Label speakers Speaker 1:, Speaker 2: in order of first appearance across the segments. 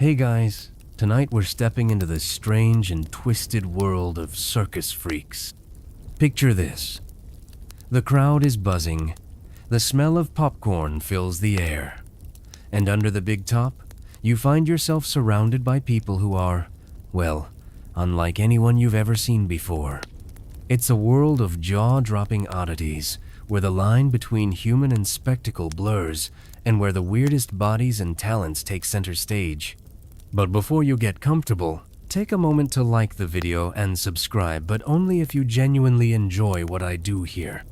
Speaker 1: Hey guys, tonight we're stepping into the strange and twisted world of circus freaks. Picture this. The crowd is buzzing, the smell of popcorn fills the air, and under the big top, you find yourself surrounded by people who are, well, unlike anyone you've ever seen before. It's a world of jaw-dropping oddities, where the line between human and spectacle blurs, and where the weirdest bodies and talents take center stage. But before you get comfortable, take a moment to like the video and subscribe, but only if you genuinely enjoy what I do here.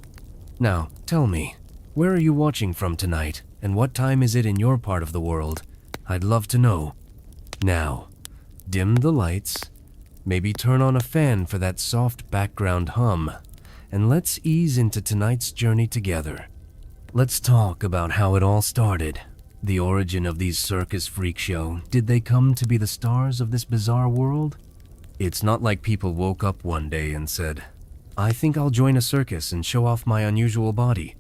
Speaker 1: Now, tell me, where are you watching from tonight, and what time is it in your part of the world? I'd love to know. Now, dim the lights, maybe turn on a fan for that soft background hum, and let's ease into tonight's journey together. Let's talk about how it all started. The origin of these circus freak show. Did they come to be the stars of this bizarre world? It's not like people woke up one day and said, I think I'll join a circus and show off my unusual body.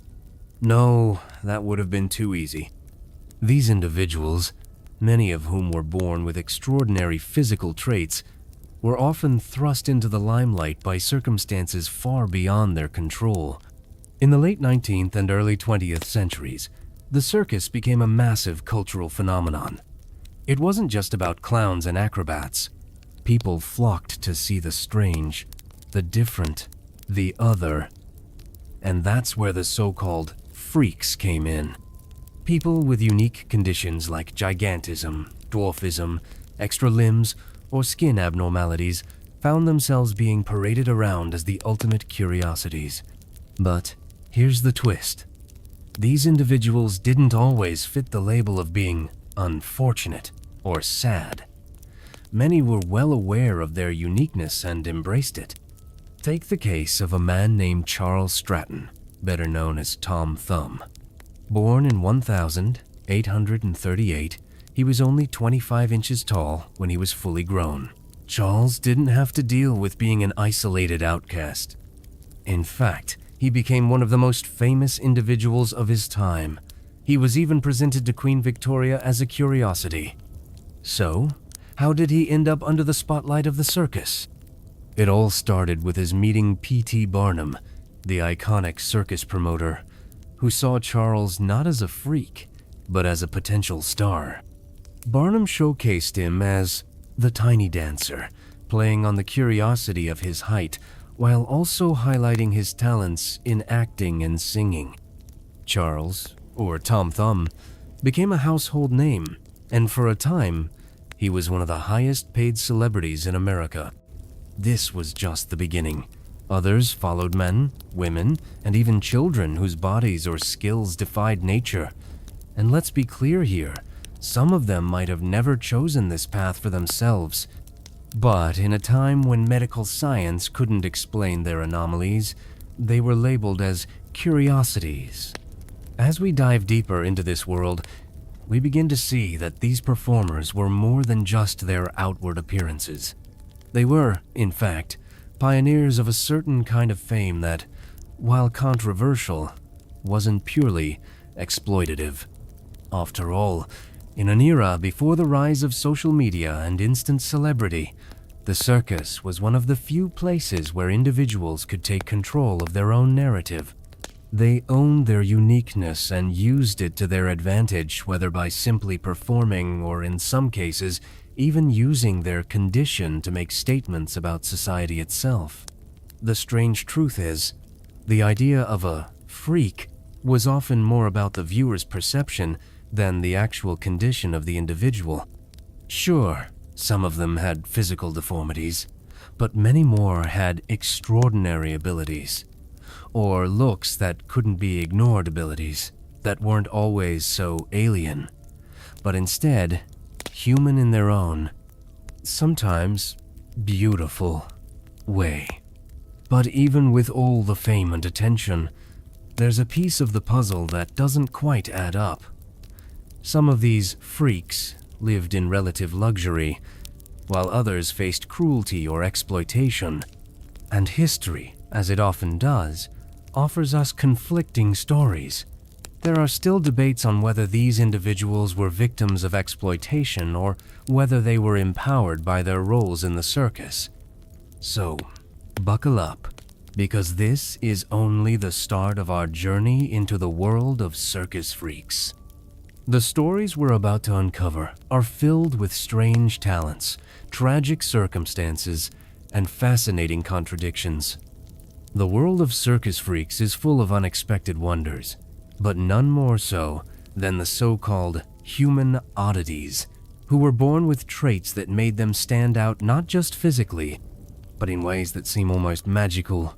Speaker 1: No, that would have been too easy. These individuals, many of whom were born with extraordinary physical traits, were often thrust into the limelight by circumstances far beyond their control. In the late 19th and early 20th centuries, the circus became a massive cultural phenomenon. It wasn't just about clowns and acrobats. People flocked to see the strange, the different, the other. And that's where the so-called freaks came in. People with unique conditions like gigantism, dwarfism, extra limbs, or skin abnormalities found themselves being paraded around as the ultimate curiosities. But here's the twist. These individuals didn't always fit the label of being unfortunate or sad. Many were well aware of their uniqueness and embraced it. Take the case of a man named Charles Stratton, better known as Tom Thumb. Born in 1838, he was only 25 inches tall when he was fully grown. Charles didn't have to deal with being an isolated outcast. In fact, he became one of the most famous individuals of his time. He was even presented to Queen Victoria as a curiosity. So, how did he end up under the spotlight of the circus? It all started with his meeting P.T. Barnum, the iconic circus promoter, who saw Charles not as a freak, but as a potential star. Barnum showcased him as the tiny dancer, playing on the curiosity of his height, while also highlighting his talents in acting and singing. Charles, or Tom Thumb, became a household name, and for a time, he was one of the highest paid celebrities in America. This was just the beginning. Others followed men, women, and even children whose bodies or skills defied nature. And let's be clear here, some of them might have never chosen this path for themselves. But in a time when medical science couldn't explain their anomalies, they were labeled as curiosities. As we dive deeper into this world, we begin to see that these performers were more than just their outward appearances. They were, in fact, pioneers of a certain kind of fame that, while controversial, wasn't purely exploitative. After all, in an era before the rise of social media and instant celebrity, the circus was one of the few places where individuals could take control of their own narrative. They owned their uniqueness and used it to their advantage, whether by simply performing or, in some cases, even using their condition to make statements about society itself. The strange truth is, the idea of a freak was often more about the viewer's perception than the actual condition of the individual. Sure, some of them had physical deformities, but many more had extraordinary abilities, or looks that couldn't be ignored abilities that weren't always so alien, but instead human in their own, sometimes beautiful way. But even with all the fame and attention, there's a piece of the puzzle that doesn't quite add up. Some of these freaks lived in relative luxury, while others faced cruelty or exploitation. And history, as it often does, offers us conflicting stories. There are still debates on whether these individuals were victims of exploitation or whether they were empowered by their roles in the circus. So, buckle up, because this is only the start of our journey into the world of circus freaks. The stories we're about to uncover are filled with strange talents, tragic circumstances, and fascinating contradictions. The world of circus freaks is full of unexpected wonders, but none more so than the so-called human oddities, who were born with traits that made them stand out not just physically, but in ways that seem almost magical.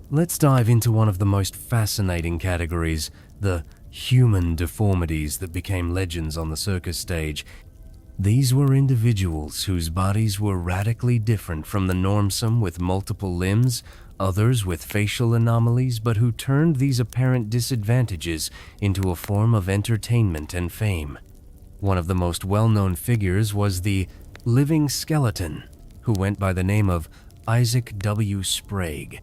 Speaker 1: Let's dive into one of the most fascinating categories, the human deformities that became legends on the circus stage. These were individuals whose bodies were radically different from the norm, some with multiple limbs, others with facial anomalies, but who turned these apparent disadvantages into a form of entertainment and fame. One of the most well-known figures was the living skeleton, who went by the name of Isaac W. Sprague.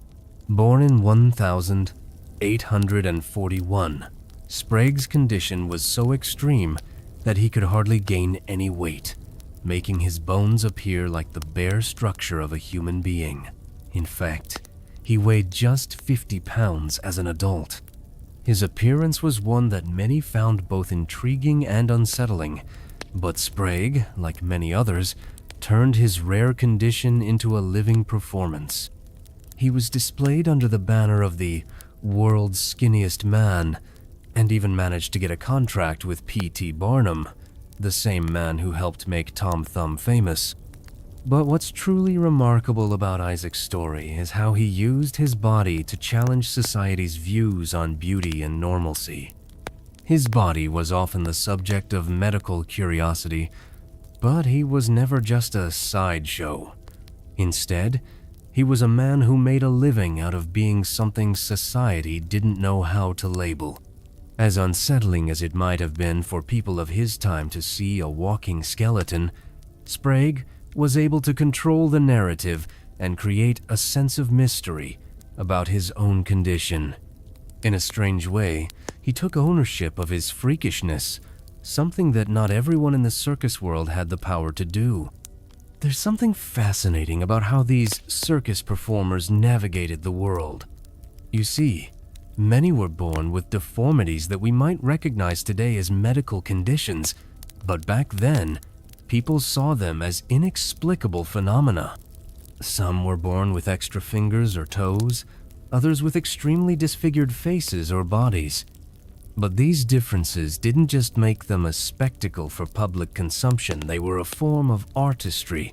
Speaker 1: Born in 1841, Sprague's condition was so extreme that he could hardly gain any weight, making his bones appear like the bare structure of a human being. In fact, he weighed just 50 pounds as an adult. His appearance was one that many found both intriguing and unsettling, but Sprague, like many others, turned his rare condition into a living performance. He was displayed under the banner of the world's skinniest man, and even managed to get a contract with P.T. Barnum, the same man who helped make Tom Thumb famous. But what's truly remarkable about Isaac's story is how he used his body to challenge society's views on beauty and normalcy. His body was often the subject of medical curiosity, but he was never just a sideshow. Instead, he was a man who made a living out of being something society didn't know how to label. As unsettling as it might have been for people of his time to see a walking skeleton, Sprague was able to control the narrative and create a sense of mystery about his own condition. In a strange way, he took ownership of his freakishness, something that not everyone in the circus world had the power to do. There's something fascinating about how these circus performers navigated the world. You see, many were born with deformities that we might recognize today as medical conditions, but back then, people saw them as inexplicable phenomena. Some were born with extra fingers or toes, others with extremely disfigured faces or bodies. But these differences didn't just make them a spectacle for public consumption, they were a form of artistry,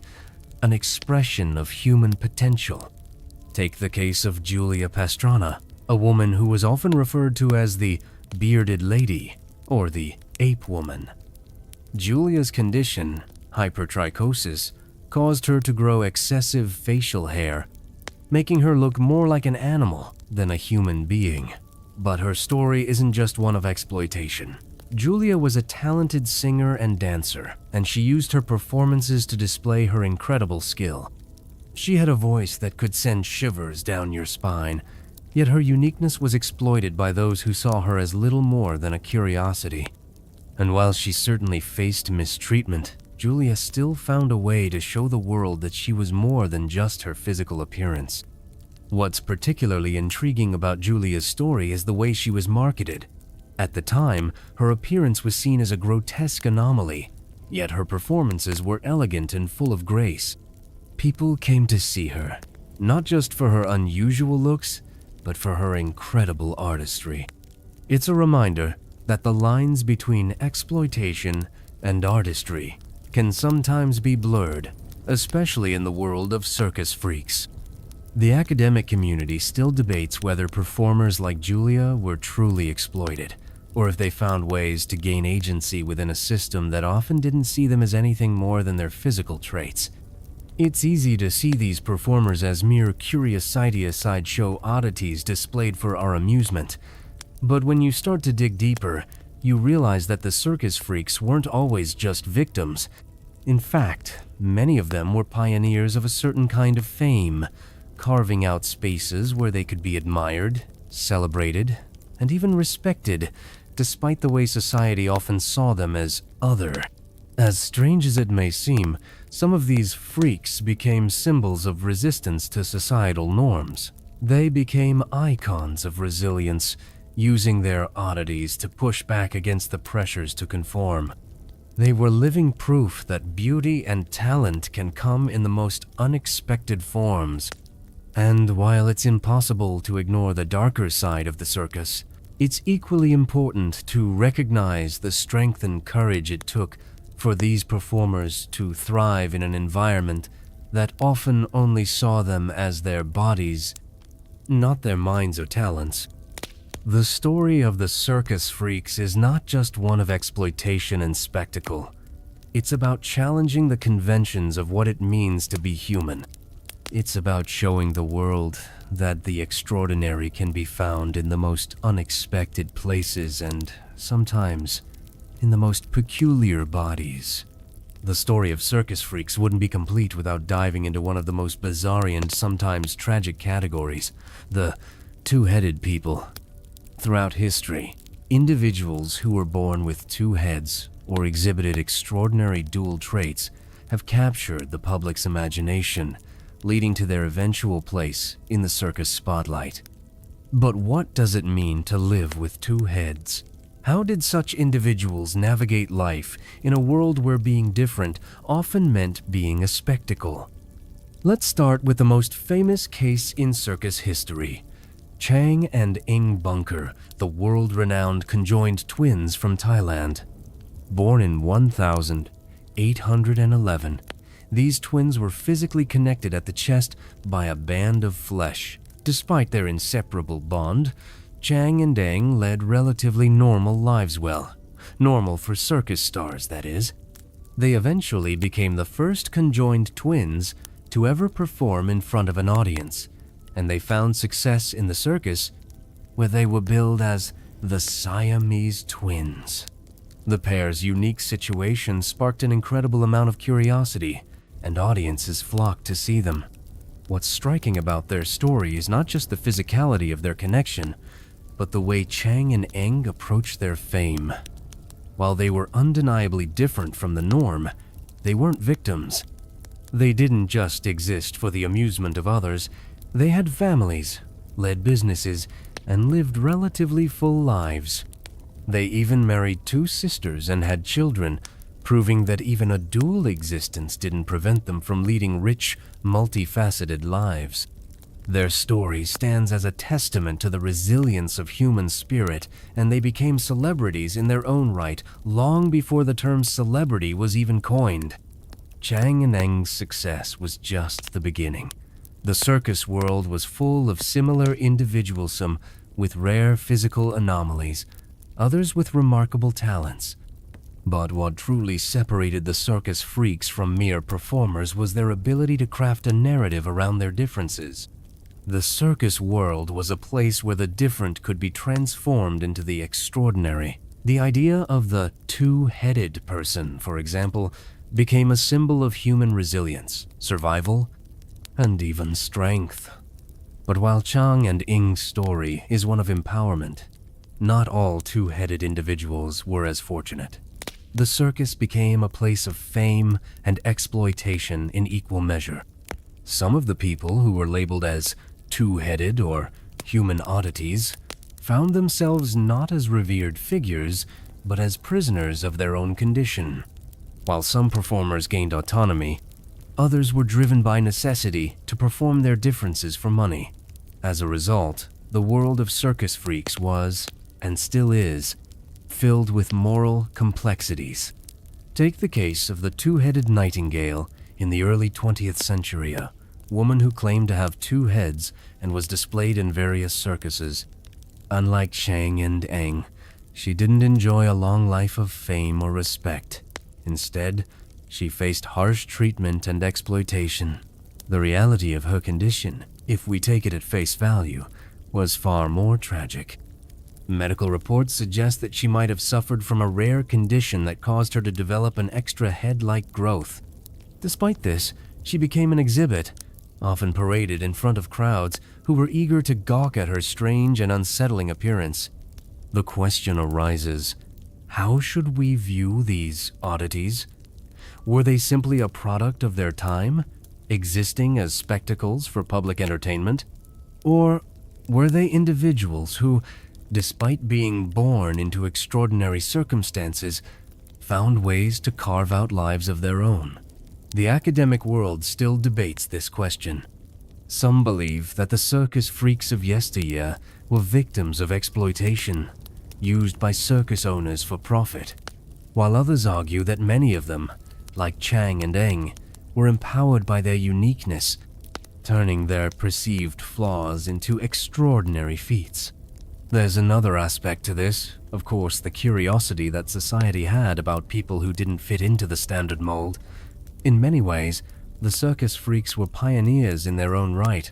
Speaker 1: an expression of human potential. Take the case of Julia Pastrana, a woman who was often referred to as the bearded lady or the ape woman. Julia's condition, hypertrichosis, caused her to grow excessive facial hair, making her look more like an animal than a human being. But her story isn't just one of exploitation. Julia was a talented singer and dancer, and she used her performances to display her incredible skill. She had a voice that could send shivers down your spine, yet her uniqueness was exploited by those who saw her as little more than a curiosity. And while she certainly faced mistreatment, Julia still found a way to show the world that she was more than just her physical appearance. What's particularly intriguing about Julia's story is the way she was marketed. At the time, her appearance was seen as a grotesque anomaly, yet her performances were elegant and full of grace. People came to see her, not just for her unusual looks, but for her incredible artistry. It's a reminder that the lines between exploitation and artistry can sometimes be blurred, especially in the world of circus freaks. The academic community still debates whether performers like Julia were truly exploited, or if they found ways to gain agency within a system that often didn't see them as anything more than their physical traits. It's easy to see these performers as mere Curiosities sideshow oddities displayed for our amusement. But when you start to dig deeper, you realize that the circus freaks weren't always just victims. In fact, many of them were pioneers of a certain kind of fame, carving out spaces where they could be admired, celebrated, and even respected despite the way society often saw them as other. As strange as it may seem, some of these freaks became symbols of resistance to societal norms. They became icons of resilience, using their oddities to push back against the pressures to conform. They were living proof that beauty and talent can come in the most unexpected forms. And while it's impossible to ignore the darker side of the circus, it's equally important to recognize the strength and courage it took for these performers to thrive in an environment that often only saw them as their bodies, not their minds or talents. The story of the circus freaks is not just one of exploitation and spectacle. It's about challenging the conventions of what it means to be human. It's about showing the world that the extraordinary can be found in the most unexpected places and, sometimes, in the most peculiar bodies. The story of circus freaks wouldn't be complete without diving into one of the most bizarre and sometimes tragic categories, the two-headed people. Throughout history, individuals who were born with two heads or exhibited extraordinary dual traits have captured the public's imagination, leading to their eventual place in the circus spotlight. But what does it mean to live with two heads? How did such individuals navigate life in a world where being different often meant being a spectacle? Let's start with the most famous case in circus history. Chang and Ing Bunker, the world-renowned conjoined twins from Thailand. Born in 1811, these twins were physically connected at the chest by a band of flesh. Despite their inseparable bond, Chang and Ing led relatively normal lives normal for circus stars, that is. They eventually became the first conjoined twins to ever perform in front of an audience, and they found success in the circus where they were billed as the Siamese twins. The pair's unique situation sparked an incredible amount of curiosity, and audiences flocked to see them. What's striking about their story is not just the physicality of their connection, but the way Chang and Ing approached their fame. While they were undeniably different from the norm, they weren't victims. They didn't just exist for the amusement of others. They had families, led businesses, and lived relatively full lives. They even married two sisters and had children, proving that even a dual existence didn't prevent them from leading rich, multifaceted lives. Their story stands as a testament to the resilience of human spirit, and they became celebrities in their own right long before the term celebrity was even coined. Chang and Eng's success was just the beginning. The circus world was full of similar individualism with rare physical anomalies, others with remarkable talents. But what truly separated the circus freaks from mere performers was their ability to craft a narrative around their differences. The circus world was a place where the different could be transformed into the extraordinary. The idea of the two-headed person, for example, became a symbol of human resilience, survival, and even strength. But while Chang and Ing's story is one of empowerment, not all two-headed individuals were as fortunate. The circus became a place of fame and exploitation in equal measure. Some of the people who were labeled as two-headed or human oddities found themselves not as revered figures, but as prisoners of their own condition. While some performers gained autonomy, others were driven by necessity to perform their differences for money. As a result, the world of circus freaks was, and still is, filled with moral complexities. Take the case of the two-headed nightingale in the early 20th century, a woman who claimed to have two heads and was displayed in various circuses. Unlike Chang and Ing, she didn't enjoy a long life of fame or respect. Instead, she faced harsh treatment and exploitation. The reality of her condition, if we take it at face value, was far more tragic. Medical reports suggest that she might have suffered from a rare condition that caused her to develop an extra head-like growth. Despite this, she became an exhibit, often paraded in front of crowds who were eager to gawk at her strange and unsettling appearance. The question arises, how should we view these oddities? Were they simply a product of their time, existing as spectacles for public entertainment? Or were they individuals who, despite being born into extraordinary circumstances, found ways to carve out lives of their own? The academic world still debates this question. Some believe that the circus freaks of yesteryear were victims of exploitation, used by circus owners for profit, while others argue that many of them, like Chang and Eng, were empowered by their uniqueness, turning their perceived flaws into extraordinary feats. There's another aspect to this, of course, the curiosity that society had about people who didn't fit into the standard mold. In many ways, the circus freaks were pioneers in their own right.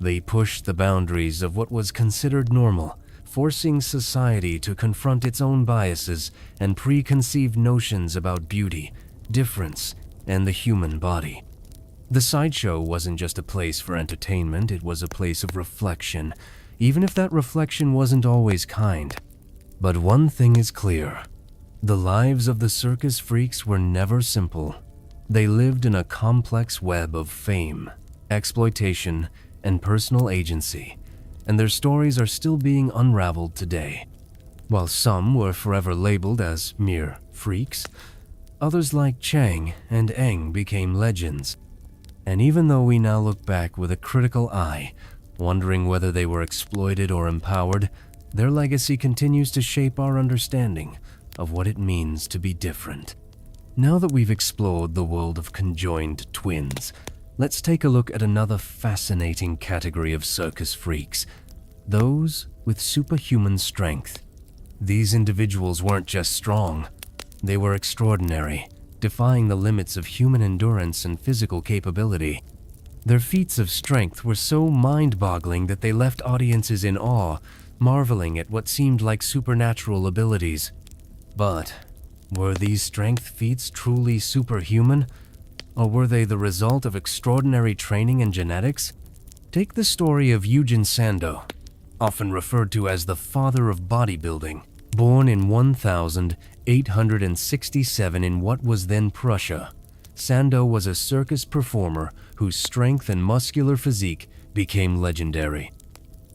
Speaker 1: They pushed the boundaries of what was considered normal, forcing society to confront its own biases and preconceived notions about beauty, difference, and the human body. The sideshow wasn't just a place for entertainment, it was a place of reflection, even if that reflection wasn't always kind. But one thing is clear: the lives of the circus freaks were never simple. They lived in a complex web of fame, exploitation, and personal agency, and their stories are still being unraveled today. While some were forever labeled as mere freaks, others like Chang and Eng became legends. And even though we now look back with a critical eye, wondering whether they were exploited or empowered, their legacy continues to shape our understanding of what it means to be different. Now that we've explored the world of conjoined twins, let's take a look at another fascinating category of circus freaks: those with superhuman strength. These individuals weren't just strong, they were extraordinary, defying the limits of human endurance and physical capability. Their feats of strength were so mind-boggling that they left audiences in awe, marveling at what seemed like supernatural abilities. But were these strength feats truly superhuman? Or were they the result of extraordinary training and genetics? Take the story of Eugen Sandow, often referred to as the father of bodybuilding. Born in 1867 in what was then Prussia, Sandow was a circus performer whose strength and muscular physique became legendary.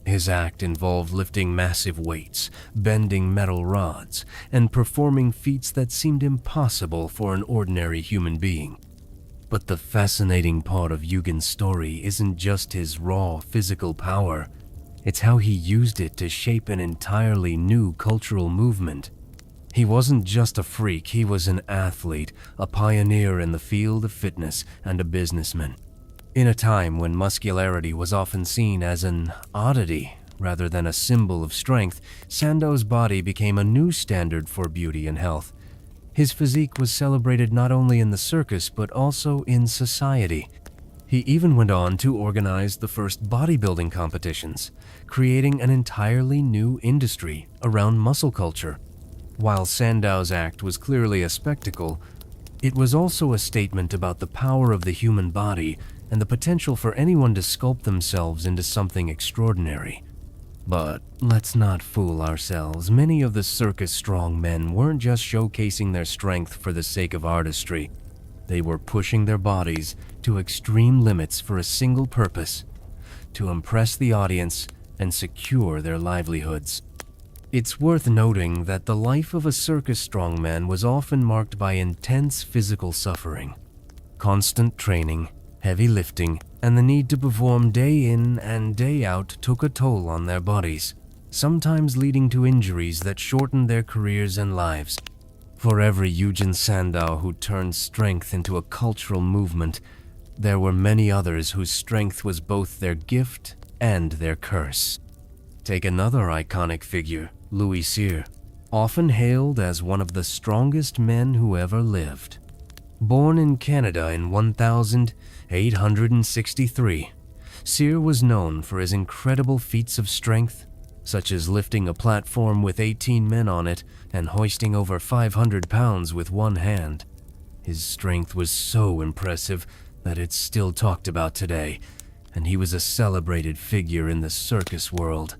Speaker 1: His act involved lifting massive weights, bending metal rods, and performing feats that seemed impossible for an ordinary human being. But the fascinating part of Eugen's story isn't just his raw physical power, it's how he used it to shape an entirely new cultural movement. He wasn't just a freak, he was an athlete, a pioneer in the field of fitness, and a businessman. In a time when muscularity was often seen as an oddity rather than a symbol of strength, Sandow's body became a new standard for beauty and health. His physique was celebrated not only in the circus but also in society. He even went on to organize the first bodybuilding competitions, creating an entirely new industry around muscle culture. While Sandow's act was clearly a spectacle, it was also a statement about the power of the human body and the potential for anyone to sculpt themselves into something extraordinary. But let's not fool ourselves. Many of the circus strong men weren't just showcasing their strength for the sake of artistry. They were pushing their bodies to extreme limits for a single purpose: to impress the audience and secure their livelihoods. It's worth noting that the life of a circus strongman was often marked by intense physical suffering. Constant training, heavy lifting, and the need to perform day in and day out took a toll on their bodies, sometimes leading to injuries that shortened their careers and lives. For every Eugen Sandow who turned strength into a cultural movement, there were many others whose strength was both their gift and their curse. Take another iconic figure, Louis Cyr, often hailed as one of the strongest men who ever lived. Born in Canada in 1863, Cyr was known for his incredible feats of strength, such as lifting a platform with 18 men on it and hoisting over 500 pounds with one hand. His strength was so impressive that it's still talked about today, and he was a celebrated figure in the circus world.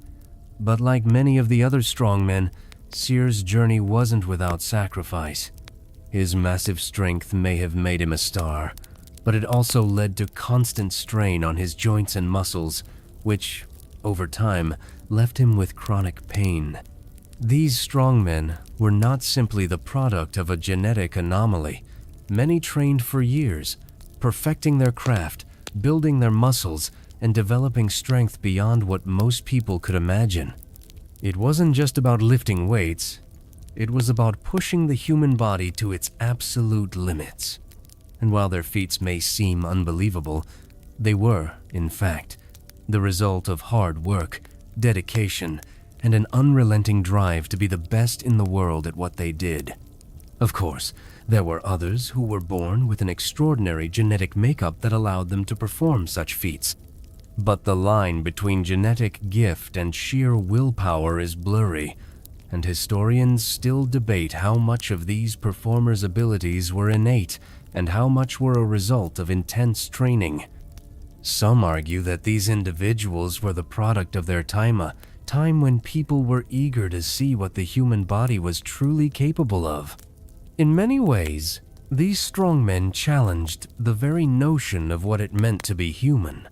Speaker 1: But like many of the other strongmen, Sear's journey wasn't without sacrifice. His massive strength may have made him a star, but it also led to constant strain on his joints and muscles, which, over time, left him with chronic pain. These strongmen were not simply the product of a genetic anomaly. Many trained for years, perfecting their craft, building their muscles, and developing strength beyond what most people could imagine. It wasn't just about lifting weights, it was about pushing the human body to its absolute limits. And while their feats may seem unbelievable, they were, in fact, the result of hard work, dedication, and an unrelenting drive to be the best in the world at what they did. Of course, there were others who were born with an extraordinary genetic makeup that allowed them to perform such feats. But the line between genetic gift and sheer willpower is blurry, and historians still debate how much of these performers' abilities were innate and how much were a result of intense training. Some argue that these individuals were the product of their time, a time when people were eager to see what the human body was truly capable of. In many ways, these strongmen challenged the very notion of what it meant to be human.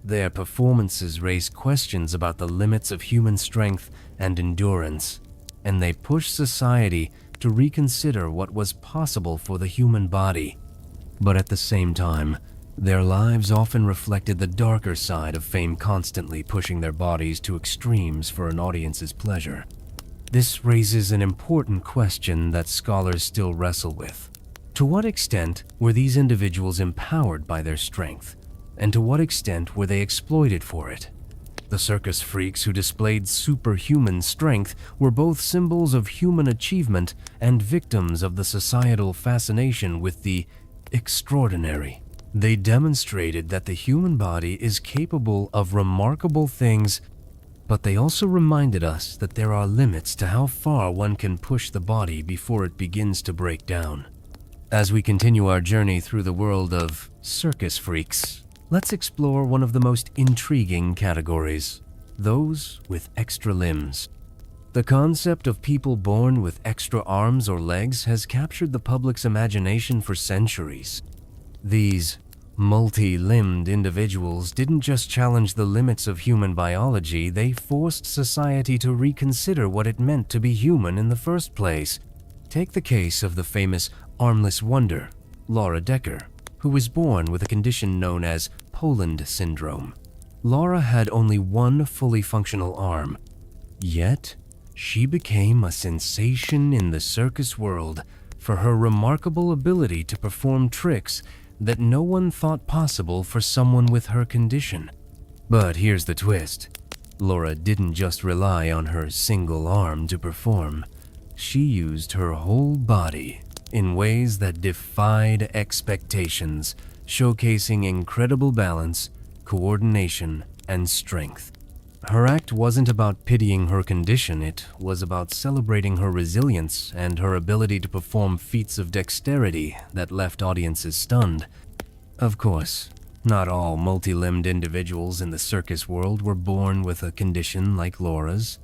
Speaker 1: Their performances raised questions about the limits of human strength and endurance, and they pushed society to reconsider what was possible for the human body. But at the same time, their lives often reflected the darker side of fame, constantly pushing their bodies to extremes for an audience's pleasure. This raises an important question that scholars still wrestle with. To what extent were these individuals empowered by their strength? And to what extent were they exploited for it? The circus freaks who displayed superhuman strength were both symbols of human achievement and victims of the societal fascination with the extraordinary. They demonstrated that the human body is capable of remarkable things, but they also reminded us that there are limits to how far one can push the body before it begins to break down. As we continue our journey through the world of circus freaks, let's explore one of the most intriguing categories: those with extra limbs. The concept of people born with extra arms or legs has captured the public's imagination for centuries. These multi-limbed individuals didn't just challenge the limits of human biology, they forced society to reconsider what it meant to be human in the first place. Take the case of the famous armless wonder, Laura Decker, who was born with a condition known as Poland syndrome. Laura had only one fully functional arm, yet she became a sensation in the circus world for her remarkable ability to perform tricks that no one thought possible for someone with her condition. But here's the twist. Laura didn't just rely on her single arm to perform. She used her whole body in ways that defied expectations, showcasing incredible balance, coordination, and strength. Her act wasn't about pitying her condition, it was about celebrating her resilience and her ability to perform feats of dexterity that left audiences stunned. Of course, not all multi-limbed individuals in the circus world were born with a condition like Laura's.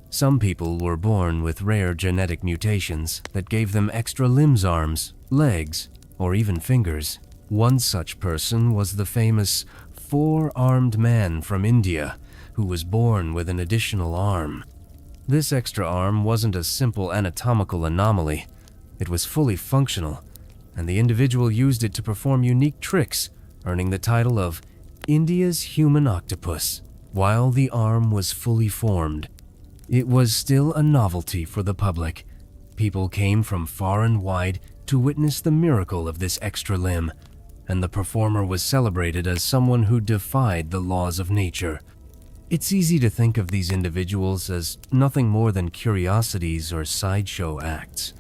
Speaker 1: Some people were born with rare genetic mutations that gave them extra limbs, arms, legs, or even fingers. One such person was the famous four-armed man from India, who was born with an additional arm. This extra arm wasn't a simple anatomical anomaly. It was fully functional, and the individual used it to perform unique tricks, earning the title of India's human octopus. While the arm was fully formed, it was still a novelty for the public. People came from far and wide to witness the miracle of this extra limb, and the performer was celebrated as someone who defied the laws of nature. It's easy to think of these individuals as nothing more than curiosities or sideshow acts,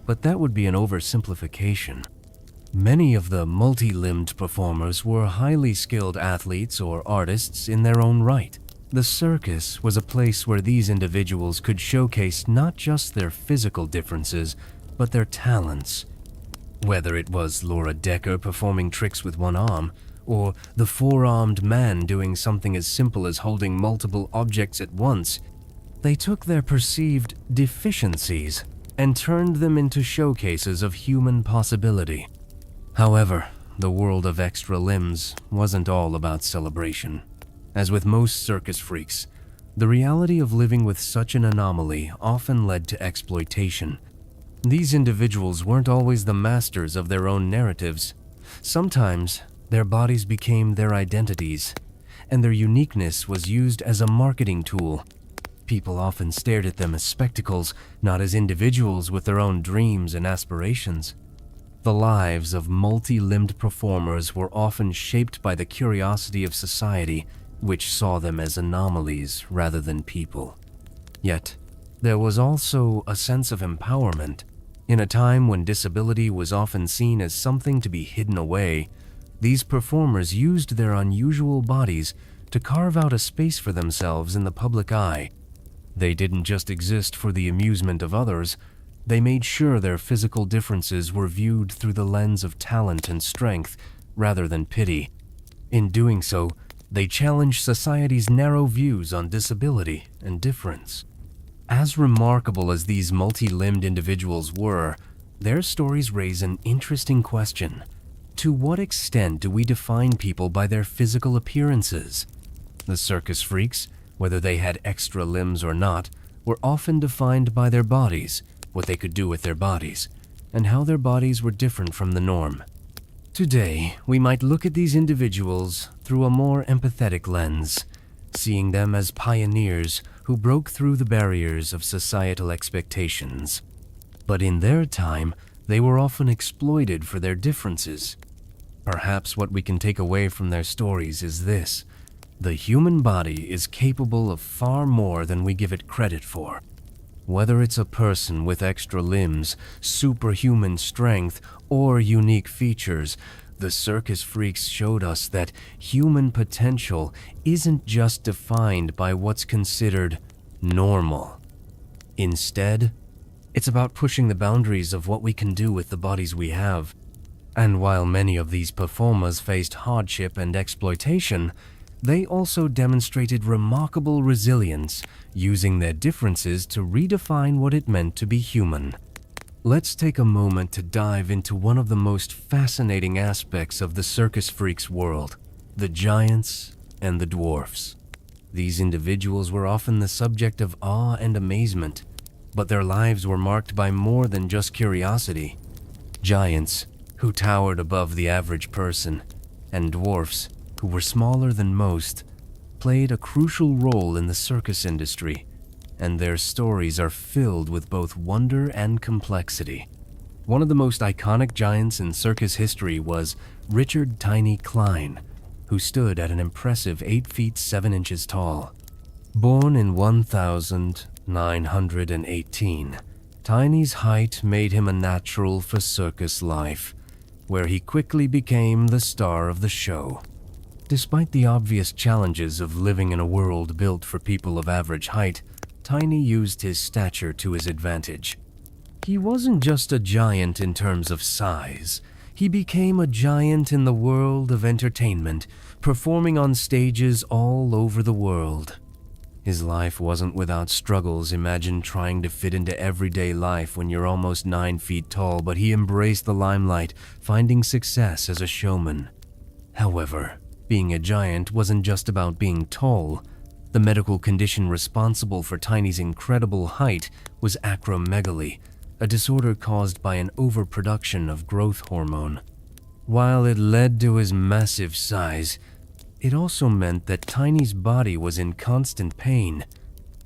Speaker 1: but that would be an oversimplification. Many of the multi-limbed performers were highly skilled athletes or artists in their own right. The circus was a place where these individuals could showcase not just their physical differences, but their talents. Whether it was Laura Decker performing tricks with one arm, or the four-armed man doing something as simple as holding multiple objects at once, They took their perceived deficiencies and turned them into showcases of human possibility. However, the world of extra limbs wasn't all about celebration. As with most circus freaks, the reality of living with such an anomaly often led to exploitation. These individuals weren't always the masters of their own narratives. Sometimes, their bodies became their identities, and their uniqueness was used as a marketing tool. People often stared at them as spectacles, not as individuals with their own dreams and aspirations. The lives of multi-limbed performers were often shaped by the curiosity of society, which saw them as anomalies rather than people. Yet, there was also a sense of empowerment. In a time when disability was often seen as something to be hidden away, these performers used their unusual bodies to carve out a space for themselves in the public eye. They didn't just exist for the amusement of others, they made sure their physical differences were viewed through the lens of talent and strength rather than pity. In doing so, they challenged society's narrow views on disability and difference. As remarkable as these multi-limbed individuals were, their stories raise an interesting question. To what extent do we define people by their physical appearances? The circus freaks, whether they had extra limbs or not, were often defined by their bodies, what they could do with their bodies, and how their bodies were different from the norm. Today, we might look at these individuals through a more empathetic lens, seeing them as pioneers who broke through the barriers of societal expectations. But in their time, they were often exploited for their differences. Perhaps what we can take away from their stories is this: the human body is capable of far more than we give it credit for. Whether it's a person with extra limbs, superhuman strength, or unique features, the circus freaks showed us that human potential isn't just defined by what's considered normal. Instead, it's about pushing the boundaries of what we can do with the bodies we have. And while many of these performers faced hardship and exploitation, they also demonstrated remarkable resilience, using their differences to redefine what it meant to be human. Let's take a moment to dive into one of the most fascinating aspects of the circus freaks' world: the giants and the dwarfs. These individuals were often the subject of awe and amazement, but their lives were marked by more than just curiosity. Giants, who towered above the average person, and dwarfs, who were smaller than most, played a crucial role in the circus industry, and their stories are filled with both wonder and complexity. One of the most iconic giants in circus history was Richard "Tiny" Klein, who stood at an impressive 8 feet 7 inches tall. Born in 1918, Tiny's height made him a natural for circus life, where he quickly became the star of the show. Despite the obvious challenges of living in a world built for people of average height, Tiny used his stature to his advantage. He wasn't just a giant in terms of size. He became a giant in the world of entertainment, performing on stages all over the world. His life wasn't without struggles. Imagine trying to fit into everyday life when you're almost 9 feet tall, but he embraced the limelight, finding success as a showman. However, being a giant wasn't just about being tall. The medical condition responsible for Tiny's incredible height was acromegaly, a disorder caused by an overproduction of growth hormone. While it led to his massive size, it also meant that Tiny's body was in constant pain,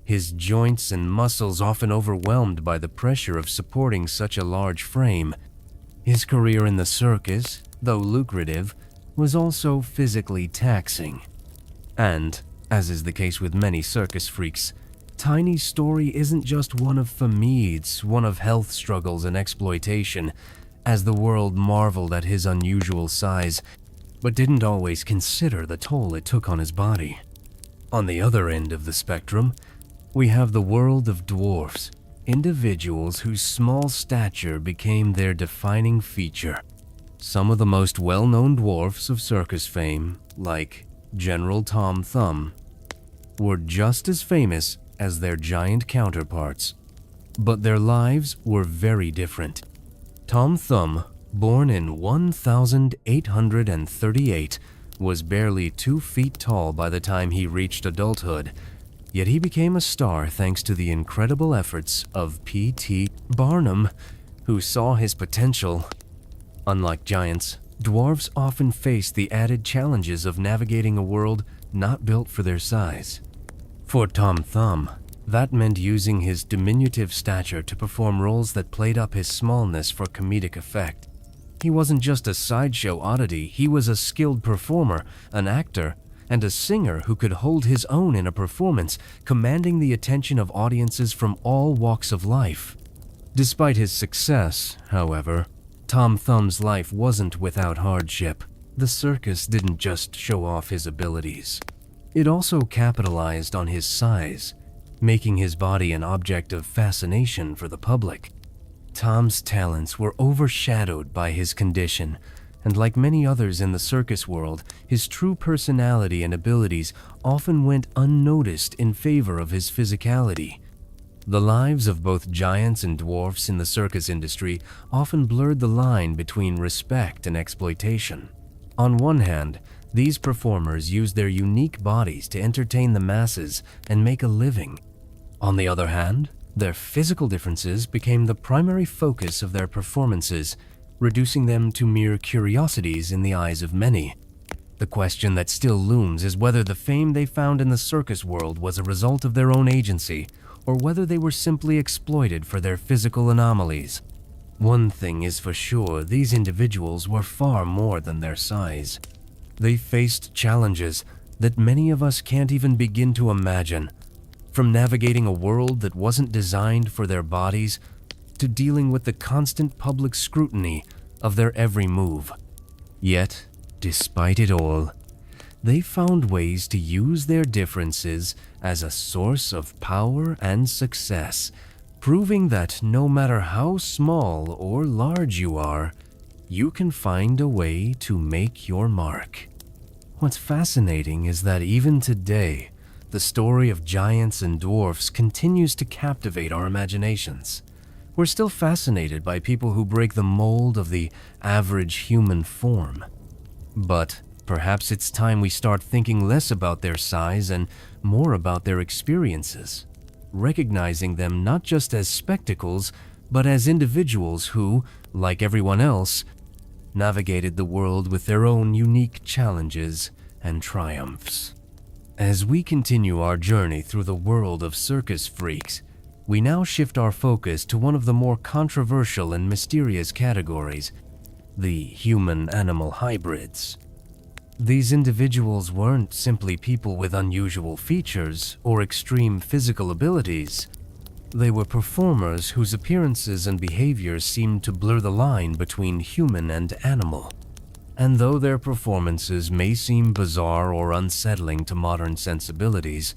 Speaker 1: his joints and muscles often overwhelmed by the pressure of supporting such a large frame. His career in the circus, though lucrative, was also physically taxing. And, as is the case with many circus freaks, Tiny's story isn't just one of famines, one of health struggles and exploitation, as the world marveled at his unusual size, but didn't always consider the toll it took on his body. On the other end of the spectrum, we have the world of dwarfs, individuals whose small stature became their defining feature. Some of the most well-known dwarfs of circus fame, like General Tom Thumb, were just as famous as their giant counterparts. But their lives were very different. Tom Thumb, born in 1838, was barely 2 feet tall by the time he reached adulthood, yet he became a star thanks to the incredible efforts of P.T. Barnum, who saw his potential. Unlike giants, dwarfs often face the added challenges of navigating a world not built for their size. For Tom Thumb, that meant using his diminutive stature to perform roles that played up his smallness for comedic effect. He wasn't just a sideshow oddity, he was a skilled performer, an actor, and a singer who could hold his own in a performance, commanding the attention of audiences from all walks of life. Despite his success, however, Tom Thumb's life wasn't without hardship. The circus didn't just show off his abilities. It also capitalized on his size, making his body an object of fascination for the public. Tom's talents were overshadowed by his condition, and like many others in the circus world, his true personality and abilities often went unnoticed in favor of his physicality. The lives of both giants and dwarfs in the circus industry often blurred the line between respect and exploitation. On one hand, these performers used their unique bodies to entertain the masses and make a living. On the other hand, their physical differences became the primary focus of their performances, reducing them to mere curiosities in the eyes of many. The question that still looms is whether the fame they found in the circus world was a result of their own agency, or whether they were simply exploited for their physical anomalies. One thing is for sure, these individuals were far more than their size. They faced challenges that many of us can't even begin to imagine. From navigating a world that wasn't designed for their bodies, to dealing with the constant public scrutiny of their every move. Yet, despite it all, they found ways to use their differences as a source of power and success, proving that no matter how small or large you are, you can find a way to make your mark. What's fascinating is that even today, the story of giants and dwarfs continues to captivate our imaginations. We're still fascinated by people who break the mold of the average human form. But perhaps it's time we start thinking less about their size and more about their experiences, recognizing them not just as spectacles, but as individuals who, like everyone else, navigated the world with their own unique challenges and triumphs. As we continue our journey through the world of circus freaks, we now shift our focus to one of the more controversial and mysterious categories, the human-animal hybrids. These individuals weren't simply people with unusual features or extreme physical abilities. They were performers whose appearances and behaviors seemed to blur the line between human and animal. And though their performances may seem bizarre or unsettling to modern sensibilities,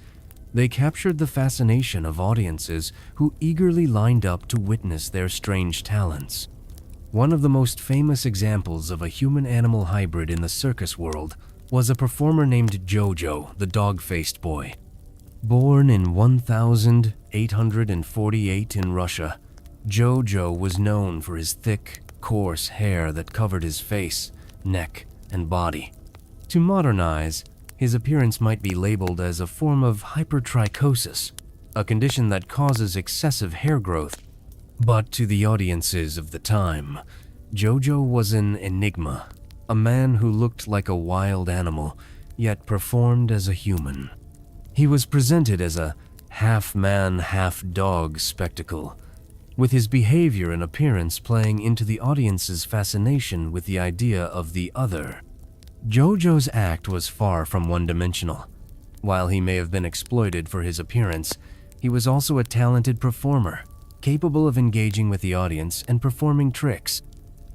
Speaker 1: they captured the fascination of audiences who eagerly lined up to witness their strange talents. One of the most famous examples of a human-animal hybrid in the circus world was a performer named Jojo, the dog-faced boy. Born in 1848 in Russia, Jojo was known for his thick, coarse hair that covered his face, neck, and body. To modern eyes, his appearance might be labeled as a form of hypertrichosis, a condition that causes excessive hair growth. But to the audiences of the time, Jojo was an enigma, a man who looked like a wild animal, yet performed as a human. He was presented as a half-man, half-dog spectacle, with his behavior and appearance playing into the audience's fascination with the idea of the other. Jojo's act was far from one-dimensional. While he may have been exploited for his appearance, he was also a talented performer, capable of engaging with the audience and performing tricks.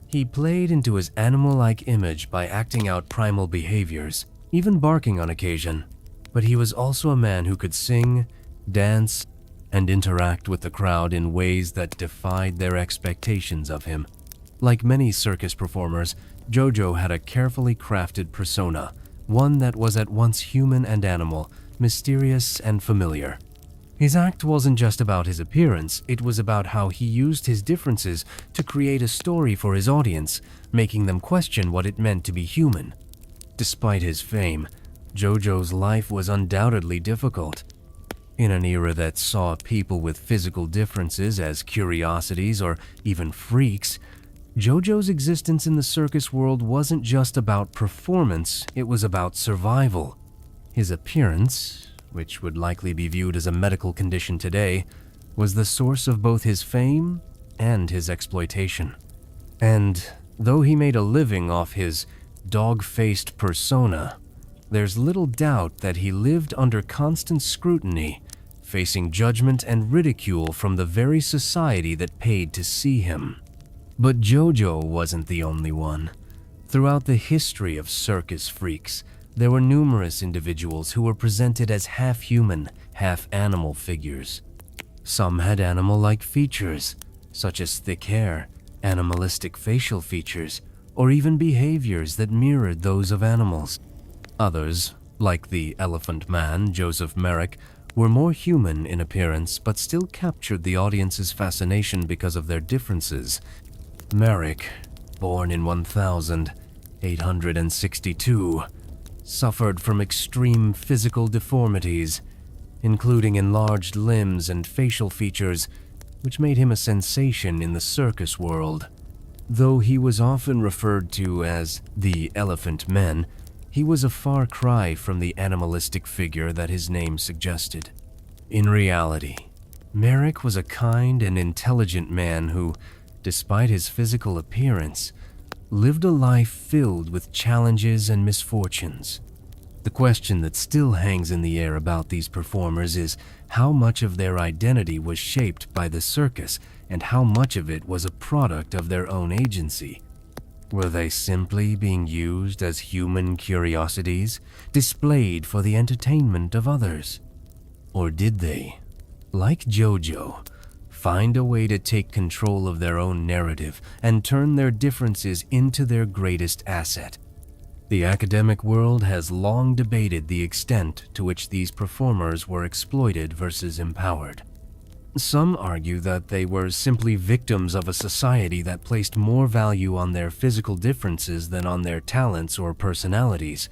Speaker 1: He played into his animal-like image by acting out primal behaviors, even barking on occasion. But he was also a man who could sing, dance, and interact with the crowd in ways that defied their expectations of him. Like many circus performers, Jojo had a carefully crafted persona, one that was at once human and animal, mysterious and familiar. His act wasn't just about his appearance, it was about how he used his differences to create a story for his audience, making them question what it meant to be human. Despite his fame, JoJo's life was undoubtedly difficult. In an era that saw people with physical differences as curiosities or even freaks, JoJo's existence in the circus world wasn't just about performance, it was about survival. His appearance, which would likely be viewed as a medical condition today, was the source of both his fame and his exploitation. And though he made a living off his dog-faced persona, there's little doubt that he lived under constant scrutiny, facing judgment and ridicule from the very society that paid to see him. But JoJo wasn't the only one. Throughout the history of circus freaks, there were numerous individuals who were presented as half-human, half-animal figures. Some had animal-like features, such as thick hair, animalistic facial features, or even behaviors that mirrored those of animals. Others, like the Elephant Man, Joseph Merrick, were more human in appearance but still captured the audience's fascination because of their differences. Merrick, born in 1862, suffered from extreme physical deformities, including enlarged limbs and facial features, which made him a sensation in the circus world. Though he was often referred to as the Elephant Man, he was a far cry from the animalistic figure that his name suggested. In reality, Merrick was a kind and intelligent man who, despite his physical appearance, lived a life filled with challenges and misfortunes. The question that still hangs in the air about these performers is how much of their identity was shaped by the circus and how much of it was a product of their own agency. Were they simply being used as human curiosities, displayed for the entertainment of others? Or did they, like JoJo, find a way to take control of their own narrative and turn their differences into their greatest asset? The academic world has long debated the extent to which these performers were exploited versus empowered. Some argue that they were simply victims of a society that placed more value on their physical differences than on their talents or personalities.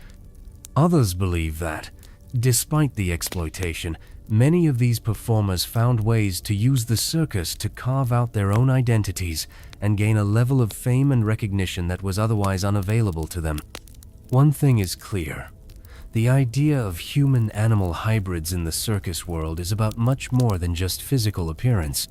Speaker 1: Others believe that, despite the exploitation, many of these performers found ways to use the circus to carve out their own identities and gain a level of fame and recognition that was otherwise unavailable to them. One thing is clear. The idea of human-animal hybrids in the circus world is about much more than just physical appearance.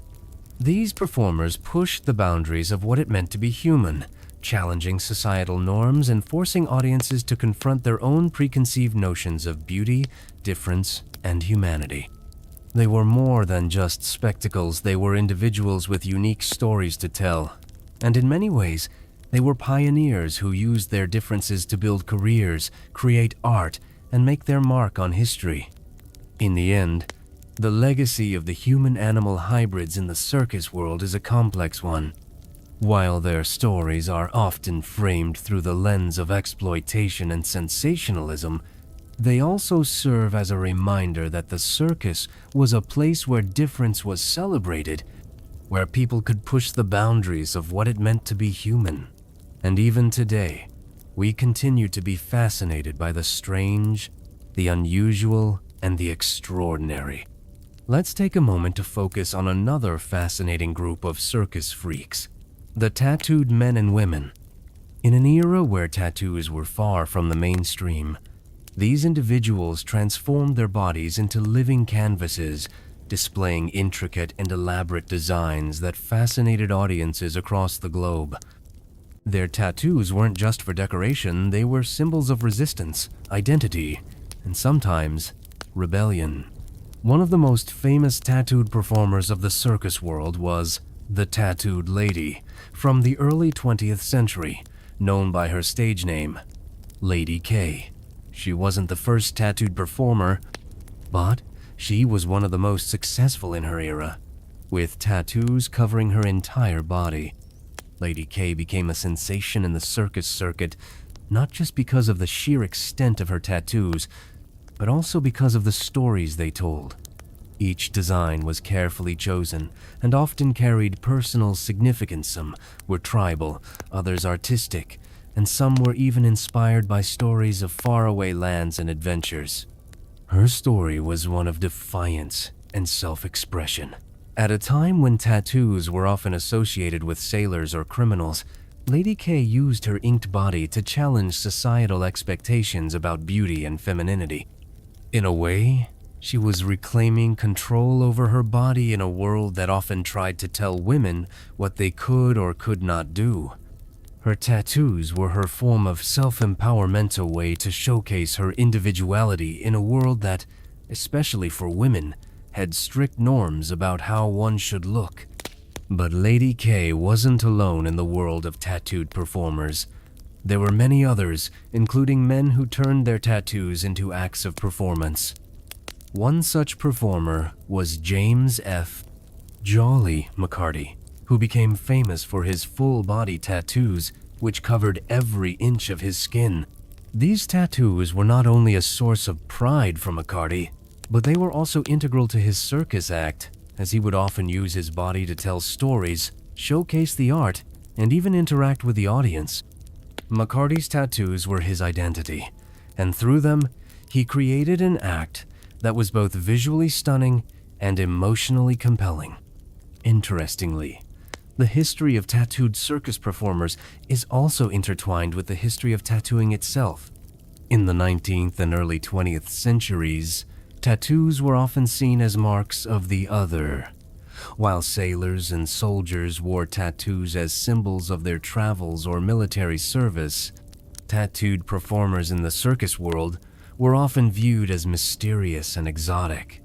Speaker 1: These performers pushed the boundaries of what it meant to be human, challenging societal norms and forcing audiences to confront their own preconceived notions of beauty, difference, and humanity. They were more than just spectacles, they were individuals with unique stories to tell. And in many ways, they were pioneers who used their differences to build careers, create art, and make their mark on history. In the end, the legacy of the human-animal hybrids in the circus world is a complex one. While their stories are often framed through the lens of exploitation and sensationalism, they also serve as a reminder that the circus was a place where difference was celebrated, where people could push the boundaries of what it meant to be human. And even today, we continue to be fascinated by the strange, the unusual, and the extraordinary. Let's take a moment to focus on another fascinating group of circus freaks, the tattooed men and women. In an era where tattoos were far from the mainstream, these individuals transformed their bodies into living canvases, displaying intricate and elaborate designs that fascinated audiences across the globe. Their tattoos weren't just for decoration, they were symbols of resistance, identity, and sometimes rebellion. One of the most famous tattooed performers of the circus world was the Tattooed Lady, from the early 20th century, known by her stage name, Lady K. She wasn't the first tattooed performer, but she was one of the most successful in her era, with tattoos covering her entire body. Lady K became a sensation in the circus circuit, not just because of the sheer extent of her tattoos, but also because of the stories they told. Each design was carefully chosen and often carried personal significance. Some were tribal, others artistic, and some were even inspired by stories of faraway lands and adventures. Her story was one of defiance and self-expression. At a time when tattoos were often associated with sailors or criminals, Lady K used her inked body to challenge societal expectations about beauty and femininity. In a way, she was reclaiming control over her body in a world that often tried to tell women what they could or could not do. Her tattoos were her form of self-empowerment, a way to showcase her individuality in a world that, especially for women, had strict norms about how one should look. But Lady K wasn't alone in the world of tattooed performers. There were many others, including men who turned their tattoos into acts of performance. One such performer was James F. Jolly McCarty, who became famous for his full-body tattoos, which covered every inch of his skin. These tattoos were not only a source of pride for McCarty, but they were also integral to his circus act, as he would often use his body to tell stories, showcase the art, and even interact with the audience. McCarty's tattoos were his identity, and through them, he created an act that was both visually stunning and emotionally compelling. Interestingly, the history of tattooed circus performers is also intertwined with the history of tattooing itself. In the 19th and early 20th centuries, tattoos were often seen as marks of the other. While sailors and soldiers wore tattoos as symbols of their travels or military service, tattooed performers in the circus world were often viewed as mysterious and exotic.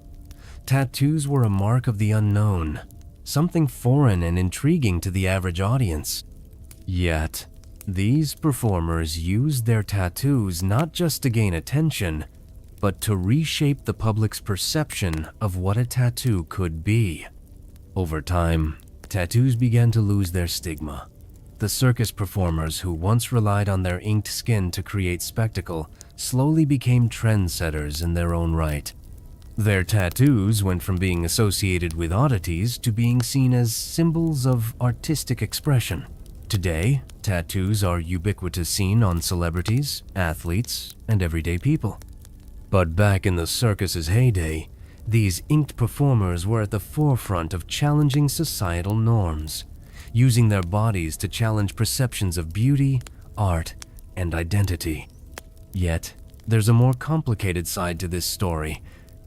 Speaker 1: Tattoos were a mark of the unknown, something foreign and intriguing to the average audience. Yet, these performers used their tattoos not just to gain attention, but to reshape the public's perception of what a tattoo could be. Over time, tattoos began to lose their stigma. The circus performers who once relied on their inked skin to create spectacle slowly became trendsetters in their own right. Their tattoos went from being associated with oddities to being seen as symbols of artistic expression. Today, tattoos are ubiquitous, seen on celebrities, athletes, and everyday people. But back in the circus's heyday, these inked performers were at the forefront of challenging societal norms, using their bodies to challenge perceptions of beauty, art, and identity. Yet, there's a more complicated side to this story.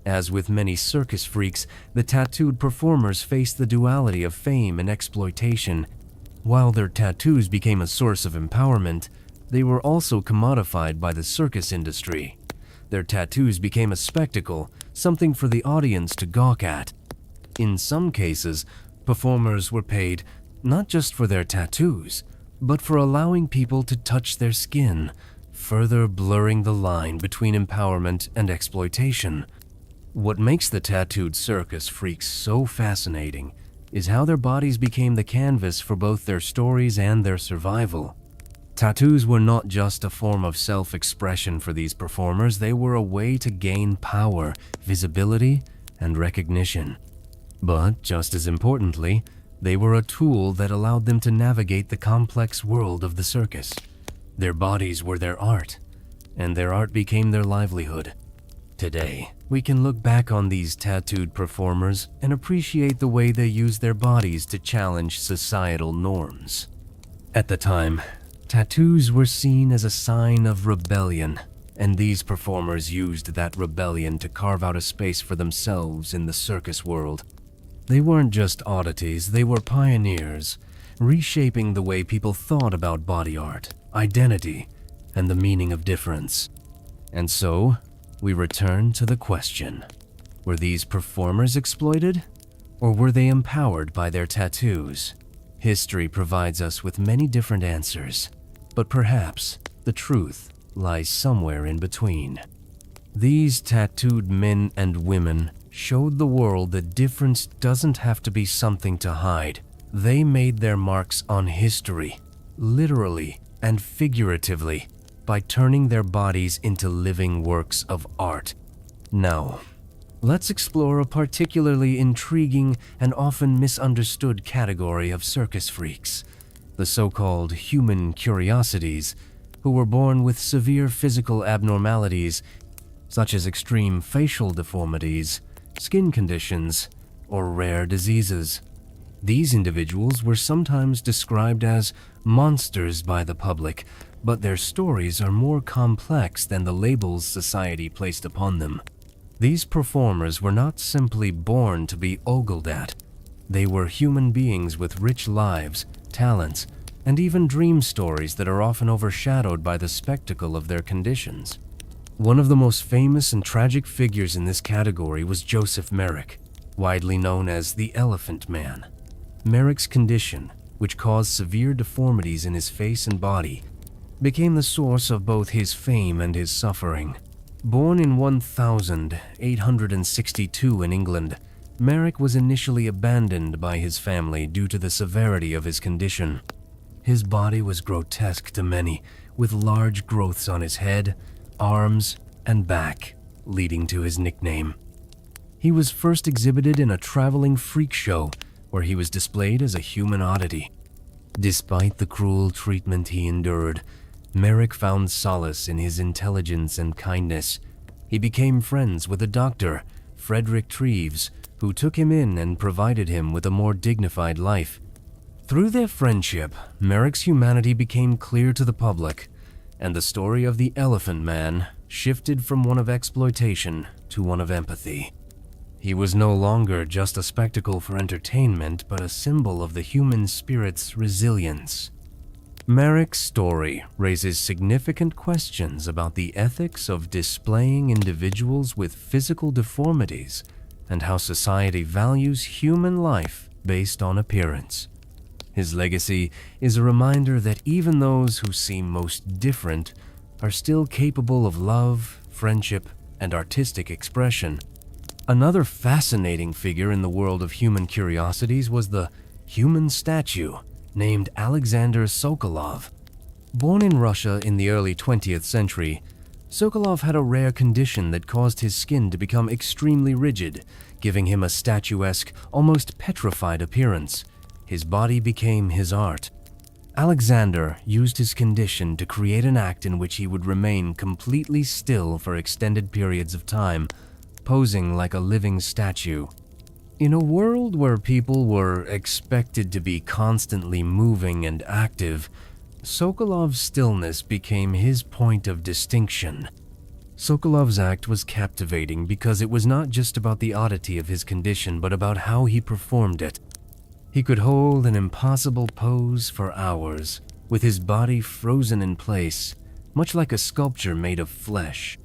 Speaker 1: As with many circus freaks, the tattooed performers faced the duality of fame and exploitation. While their tattoos became a source of empowerment, they were also commodified by the circus industry. Their tattoos became a spectacle, something for the audience to gawk at. In some cases, performers were paid not just for their tattoos, but for allowing people to touch their skin, further blurring the line between empowerment and exploitation. What makes the tattooed circus freaks so fascinating is how their bodies became the canvas for both their stories and their survival. Tattoos were not just a form of self-expression for these performers, they were a way to gain power, visibility, and recognition. But just as importantly, they were a tool that allowed them to navigate the complex world of the circus. Their bodies were their art, and their art became their livelihood. Today, we can look back on these tattooed performers and appreciate the way they used their bodies to challenge societal norms. At the time, tattoos were seen as a sign of rebellion, and these performers used that rebellion to carve out a space for themselves in the circus world. They weren't just oddities, they were pioneers, reshaping the way people thought about body art, identity, and the meaning of difference. And so, we return to the question: were these performers exploited, or were they empowered by their tattoos? History provides us with many different answers, but perhaps the truth lies somewhere in between. These tattooed men and women showed the world that difference doesn't have to be something to hide. They made their marks on history, literally and figuratively, by turning their bodies into living works of art. Now, Let's explore a particularly intriguing and often misunderstood category of circus freaks, the so-called human curiosities, who were born with severe physical abnormalities such as extreme facial deformities, skin conditions, or rare diseases. These individuals were sometimes described as monsters by the public, but their stories are more complex than the labels society placed upon them. These performers were not simply born to be ogled at. They were human beings with rich lives, talents, and even dream stories that are often overshadowed by the spectacle of their conditions. One of the most famous and tragic figures in this category was Joseph Merrick, widely known as the Elephant Man. Merrick's condition, which caused severe deformities in his face and body, became the source of both his fame and his suffering. Born in 1862 in England, Merrick was initially abandoned by his family due to the severity of his condition. His body was grotesque to many, with large growths on his head, arms, and back, leading to his nickname. He was first exhibited in a traveling freak show, where he was displayed as a human oddity. Despite the cruel treatment he endured, Merrick found solace in his intelligence and kindness. He became friends with a doctor, Frederick Treves, who took him in and provided him with a more dignified life. Through their friendship, Merrick's humanity became clear to the public, and the story of the Elephant Man shifted from one of exploitation to one of empathy. He was no longer just a spectacle for entertainment, but a symbol of the human spirit's resilience. Merrick's story raises significant questions about the ethics of displaying individuals with physical deformities and how society values human life based on appearance. His legacy is a reminder that even those who seem most different are still capable of love, friendship, and artistic expression. Another fascinating figure in the world of human curiosities was the human statue named Alexander Sokolov. Born in Russia in the early 20th century, Sokolov had a rare condition that caused his skin to become extremely rigid, giving him a statuesque, almost petrified appearance. His body became his art. Alexander used his condition to create an act in which he would remain completely still for extended periods of time, posing like a living statue. In a world where people were expected to be constantly moving and active, Sokolov's stillness became his point of distinction. Sokolov's act was captivating because it was not just about the oddity of his condition, but about how he performed it. He could hold an impossible pose for hours, with his body frozen in place, much like a sculpture made of flesh.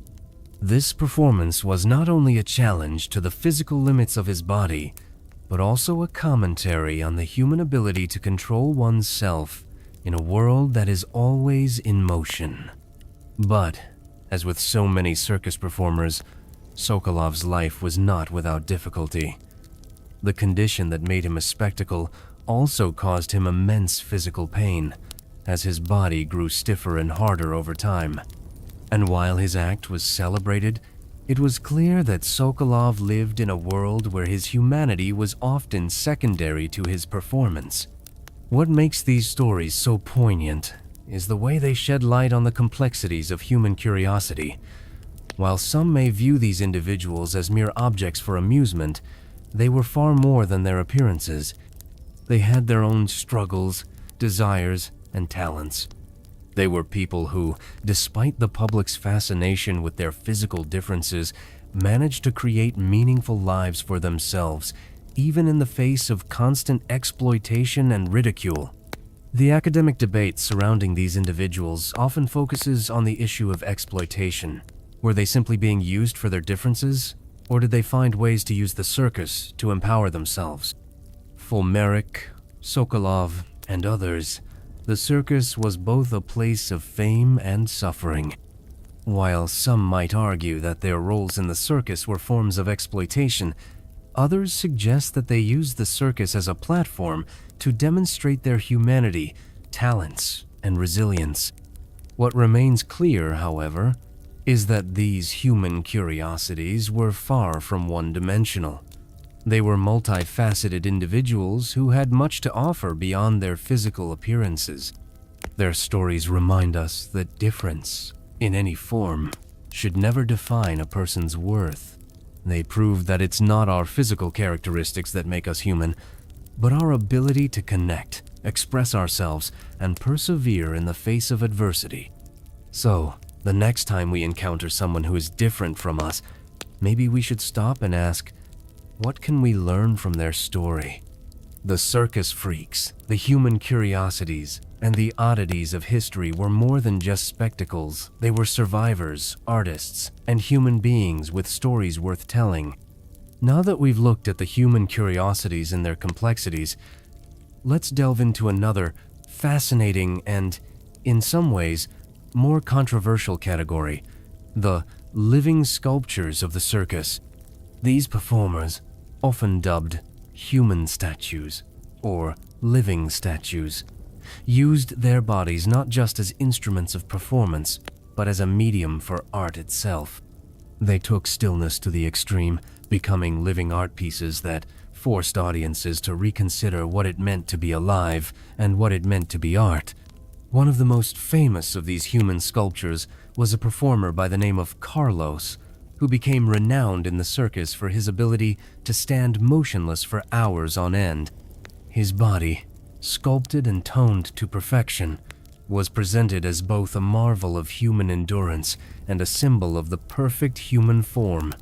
Speaker 1: This performance was not only a challenge to the physical limits of his body, but also a commentary on the human ability to control oneself in a world that is always in motion. But, as with so many circus performers, Sokolov's life was not without difficulty. The condition that made him a spectacle also caused him immense physical pain, as his body grew stiffer and harder over time. And while his act was celebrated, it was clear that Sokolov lived in a world where his humanity was often secondary to his performance. What makes these stories so poignant is the way they shed light on the complexities of human curiosity. While some may view these individuals as mere objects for amusement, they were far more than their appearances. They had their own struggles, desires, and talents. They were people who, despite the public's fascination with their physical differences, managed to create meaningful lives for themselves, even in the face of constant exploitation and ridicule. The academic debate surrounding these individuals often focuses on the issue of exploitation. Were they simply being used for their differences, or did they find ways to use the circus to empower themselves? For Merrick, Sokolov, and others, the circus was both a place of fame and suffering. While some might argue that their roles in the circus were forms of exploitation, others suggest that they used the circus as a platform to demonstrate their humanity, talents, and resilience. What remains clear, however, is that these human curiosities were far from one-dimensional. They were multifaceted individuals who had much to offer beyond their physical appearances. Their stories remind us that difference, in any form, should never define a person's worth. They prove that it's not our physical characteristics that make us human, but our ability to connect, express ourselves, and persevere in the face of adversity. So, the next time we encounter someone who is different from us, maybe we should stop and ask, what can we learn from their story? The circus freaks, the human curiosities, and the oddities of history were more than just spectacles. They were survivors, artists, and human beings with stories worth telling. Now that we've looked at the human curiosities and their complexities, let's delve into another fascinating and, in some ways, more controversial category, the living sculptures of the circus. These performers, often dubbed human statues or living statues, used their bodies not just as instruments of performance, but as a medium for art itself. They took stillness to the extreme, becoming living art pieces that forced audiences to reconsider what it meant to be alive and what it meant to be art. One of the most famous of these human sculptures was a performer by the name of Carlos, who became renowned in the circus for his ability to stand motionless for hours on end. His body, sculpted and toned to perfection, was presented as both a marvel of human endurance and a symbol of the perfect human form.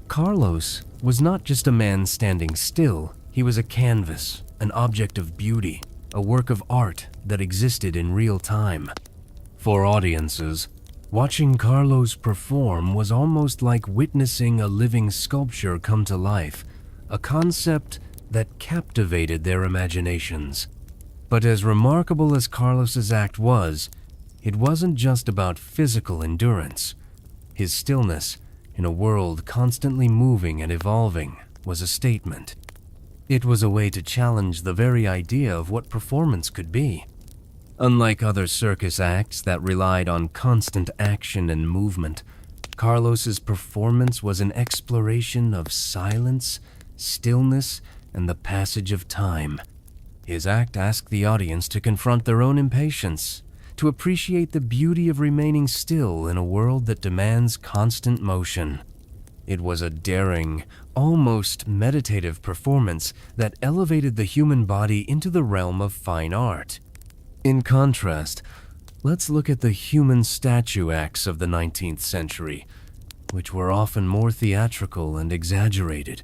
Speaker 1: Carlos was not just a man standing still, he was a canvas, an object of beauty, a work of art that existed in real time. For audiences, watching Carlos perform was almost like witnessing a living sculpture come to life, a concept that captivated their imaginations. But as remarkable as Carlos's act was, it wasn't just about physical endurance. His stillness, in a world constantly moving and evolving, was a statement. It was a way to challenge the very idea of what performance could be. Unlike other circus acts that relied on constant action and movement, Carlos's performance was an exploration of silence, stillness, and the passage of time. His act asked the audience to confront their own impatience, to appreciate the beauty of remaining still in a world that demands constant motion. It was a daring, almost meditative performance that elevated the human body into the realm of fine art. In contrast, let's look at the human statue acts of the 19th century, which were often more theatrical and exaggerated.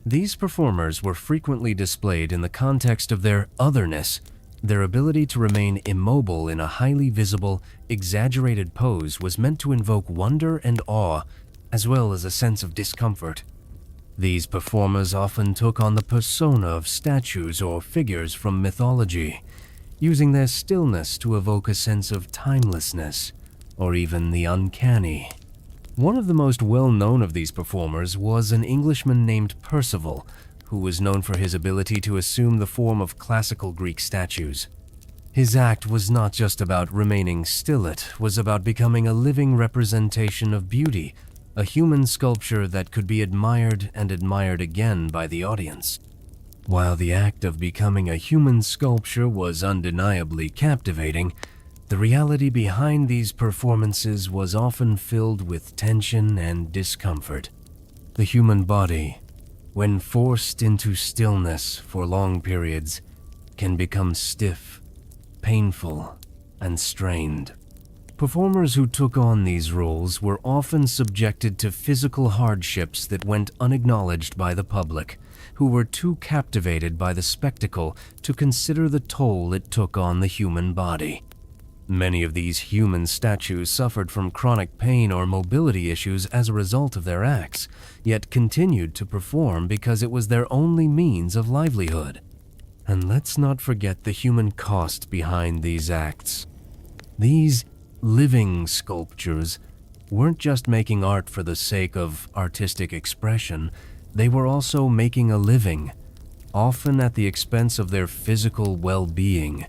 Speaker 1: These performers were frequently displayed in the context of their otherness. Their ability to remain immobile in a highly visible, exaggerated pose was meant to invoke wonder and awe, as well as a sense of discomfort. These performers often took on the persona of statues or figures from mythology, using their stillness to evoke a sense of timelessness, or even the uncanny. One of the most well-known of these performers was an Englishman named Percival, who was known for his ability to assume the form of classical Greek statues. His act was not just about remaining still, it was about becoming a living representation of beauty, a human sculpture that could be admired and admired again by the audience. While the act of becoming a human sculpture was undeniably captivating, the reality behind these performances was often filled with tension and discomfort. The human body, when forced into stillness for long periods, can become stiff, painful, and strained. Performers who took on these roles were often subjected to physical hardships that went unacknowledged by the public, who were too captivated by the spectacle to consider the toll it took on the human body. Many of these human statues suffered from chronic pain or mobility issues as a result of their acts, yet continued to perform because it was their only means of livelihood. And let's not forget the human cost behind these acts. These living sculptures weren't just making art for the sake of artistic expression, they were also making a living, often at the expense of their physical well-being.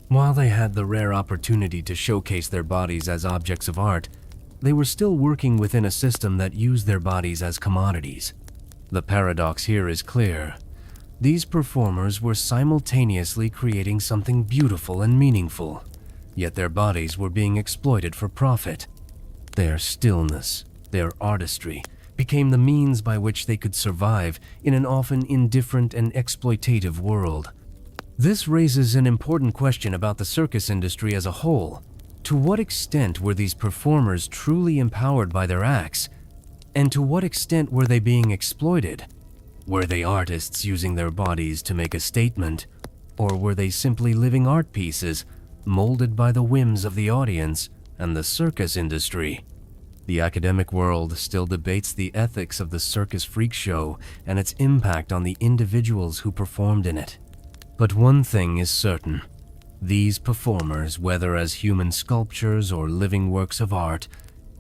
Speaker 1: While they had the rare opportunity to showcase their bodies as objects of art, they were still working within a system that used their bodies as commodities. The paradox here is clear. These performers were simultaneously creating something beautiful and meaningful, yet their bodies were being exploited for profit. Their stillness, their artistry, became the means by which they could survive in an often indifferent and exploitative world. This raises an important question about the circus industry as a whole. To what extent were these performers truly empowered by their acts? And to what extent were they being exploited? Were they artists using their bodies to make a statement? Or were they simply living art pieces, molded by the whims of the audience and the circus industry? The academic world still debates the ethics of the circus freak show and its impact on the individuals who performed in it. But one thing is certain. These performers, whether as human sculptures or living works of art,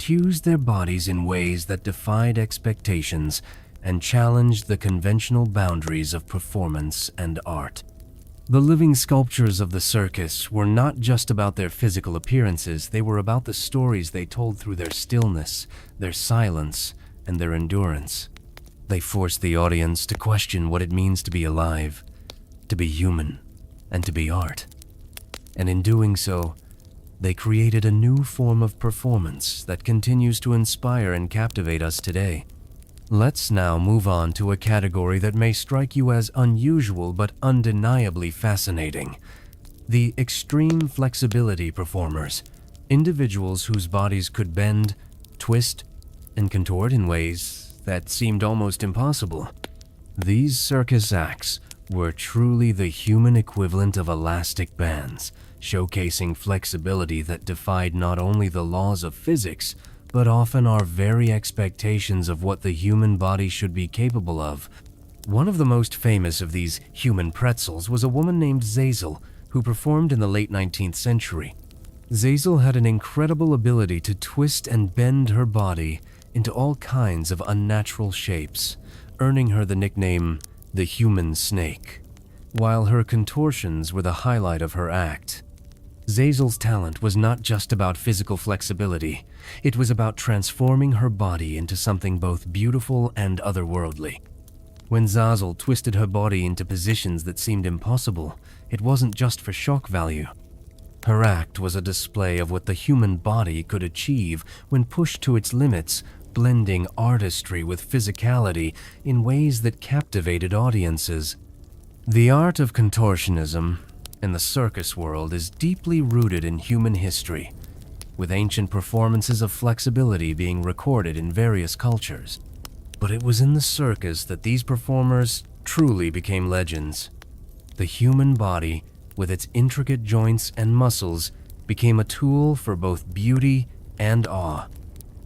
Speaker 1: used their bodies in ways that defied expectations and challenged the conventional boundaries of performance and art. The living sculptures of the circus were not just about their physical appearances, they were about the stories they told through their stillness, their silence, and their endurance. They forced the audience to question what it means to be alive, to be human, and to be art. And in doing so, they created a new form of performance that continues to inspire and captivate us today. Let's now move on to a category that may strike you as unusual but undeniably fascinating. The extreme flexibility performers, individuals whose bodies could bend, twist, and contort in ways that seemed almost impossible. These circus acts were truly the human equivalent of elastic bands, showcasing flexibility that defied not only the laws of physics, but often our very expectations of what the human body should be capable of. One of the most famous of these human pretzels was a woman named Zazel, who performed in the late 19th century. Zazel had an incredible ability to twist and bend her body into all kinds of unnatural shapes, earning her the nickname the human snake. While her contortions were the highlight of her act, Zazel's talent was not just about physical flexibility, it was about transforming her body into something both beautiful and otherworldly. When Zazel twisted her body into positions that seemed impossible, it wasn't just for shock value. Her act was a display of what the human body could achieve when pushed to its limits, blending artistry with physicality in ways that captivated audiences. The art of contortionism in the circus world is deeply rooted in human history, with ancient performances of flexibility being recorded in various cultures. But it was in the circus that these performers truly became legends. The human body, with its intricate joints and muscles, became a tool for both beauty and awe.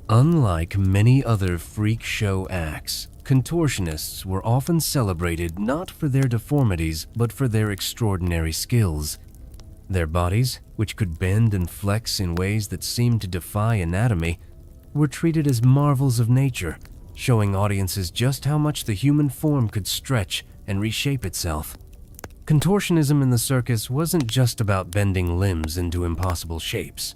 Speaker 1: Unlike many other freak show acts, contortionists were often celebrated not for their deformities, but for their extraordinary skills. Their bodies, which could bend and flex in ways that seemed to defy anatomy, were treated as marvels of nature, showing audiences just how much the human form could stretch and reshape itself. Contortionism in the circus wasn't just about bending limbs into impossible shapes.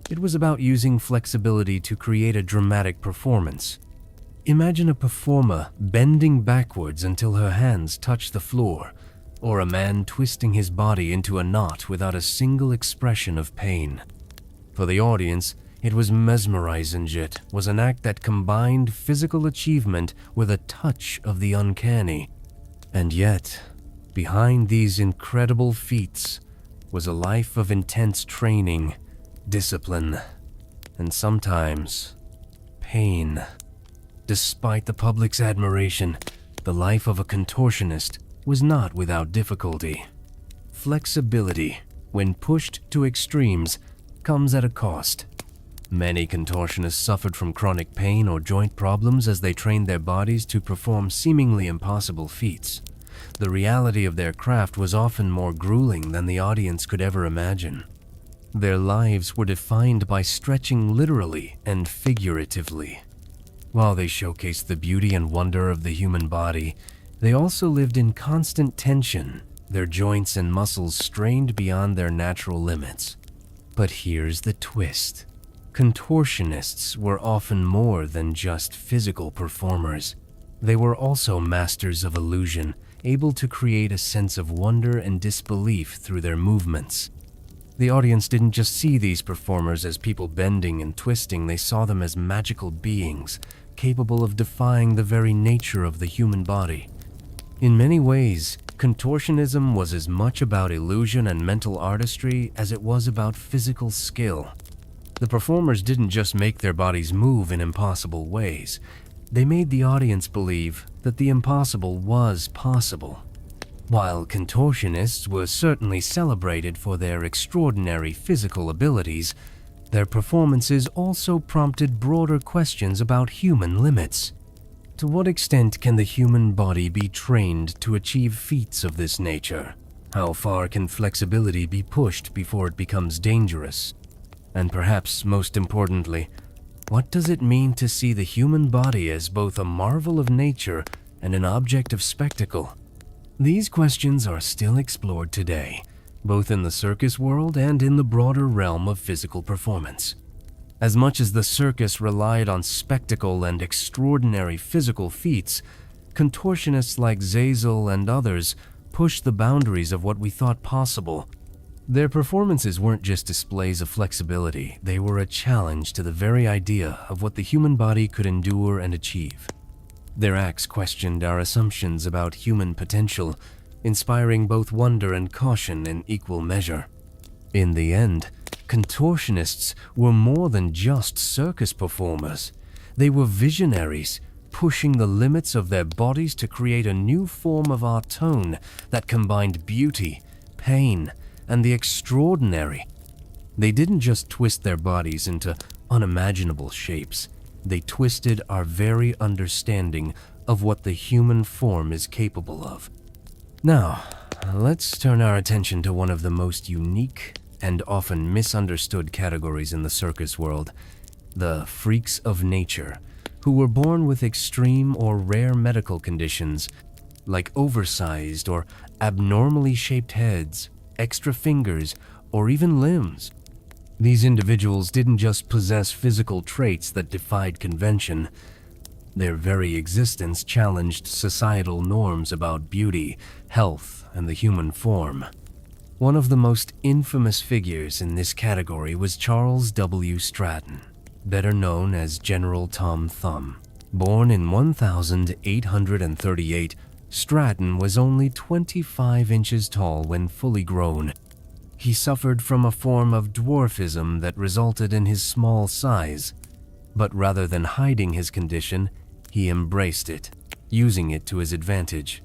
Speaker 1: It was about using flexibility to create a dramatic performance. Imagine a performer bending backwards until her hands touch the floor, or a man twisting his body into a knot without a single expression of pain. For the audience, it was mesmerizing. It was an act that combined physical achievement with a touch of the uncanny. And yet, behind these incredible feats was a life of intense training, discipline, and sometimes pain. Despite the public's admiration, the life of a contortionist was not without difficulty. Flexibility, when pushed to extremes, comes at a cost. Many contortionists suffered from chronic pain or joint problems as they trained their bodies to perform seemingly impossible feats. The reality of their craft was often more grueling than the audience could ever imagine. Their lives were defined by stretching literally and figuratively. While they showcased the beauty and wonder of the human body, they also lived in constant tension, their joints and muscles strained beyond their natural limits. But here's the twist. Contortionists were often more than just physical performers. They were also masters of illusion, able to create a sense of wonder and disbelief through their movements. The audience didn't just see these performers as people bending and twisting, they saw them as magical beings, capable of defying the very nature of the human body. In many ways, contortionism was as much about illusion and mental artistry as it was about physical skill. The performers didn't just make their bodies move in impossible ways. They made the audience believe that the impossible was possible. While contortionists were certainly celebrated for their extraordinary physical abilities, their performances also prompted broader questions about human limits. To what extent can the human body be trained to achieve feats of this nature? How far can flexibility be pushed before it becomes dangerous? And perhaps most importantly, what does it mean to see the human body as both a marvel of nature and an object of spectacle? These questions are still explored today, both in the circus world and in the broader realm of physical performance. As much as the circus relied on spectacle and extraordinary physical feats, contortionists like Zazel and others pushed the boundaries of what we thought possible. Their performances weren't just displays of flexibility, they were a challenge to the very idea of what the human body could endure and achieve. Their acts questioned our assumptions about human potential, inspiring both wonder and caution in equal measure. In the end, contortionists were more than just circus performers. They were visionaries, pushing the limits of their bodies to create a new form of art tone that combined beauty, pain, and the extraordinary. They didn't just twist their bodies into unimaginable shapes. They twisted our very understanding of what the human form is capable of. Now, let's turn our attention to one of the most unique and often misunderstood categories in the circus world, the freaks of nature, who were born with extreme or rare medical conditions like oversized or abnormally shaped heads, extra fingers, or even limbs. These individuals didn't just possess physical traits that defied convention. Their very existence challenged societal norms about beauty, health, and the human form. One of the most infamous figures in this category was Charles W. Stratton, better known as General Tom Thumb. Born in 1838, Stratton was only 25 inches tall when fully grown. He suffered from a form of dwarfism that resulted in his small size, but rather than hiding his condition, he embraced it, using it to his advantage.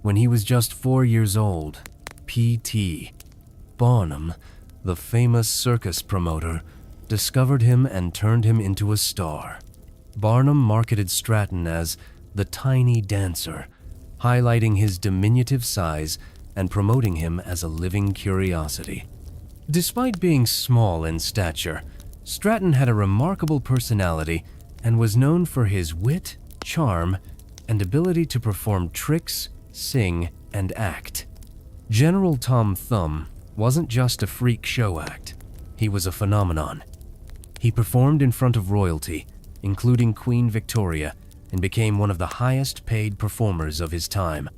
Speaker 1: When he was just 4 years old, P.T. Barnum, the famous circus promoter, discovered him and turned him into a star. Barnum marketed Stratton as the tiny dancer, highlighting his diminutive size and promoting him as a living curiosity. Despite being small in stature, Stratton had a remarkable personality and was known for his wit, charm, and ability to perform tricks, sing, and act. General Tom Thumb wasn't just a freak show act. He was a phenomenon. He performed in front of royalty, including Queen Victoria, and became one of the highest-paid performers of his time.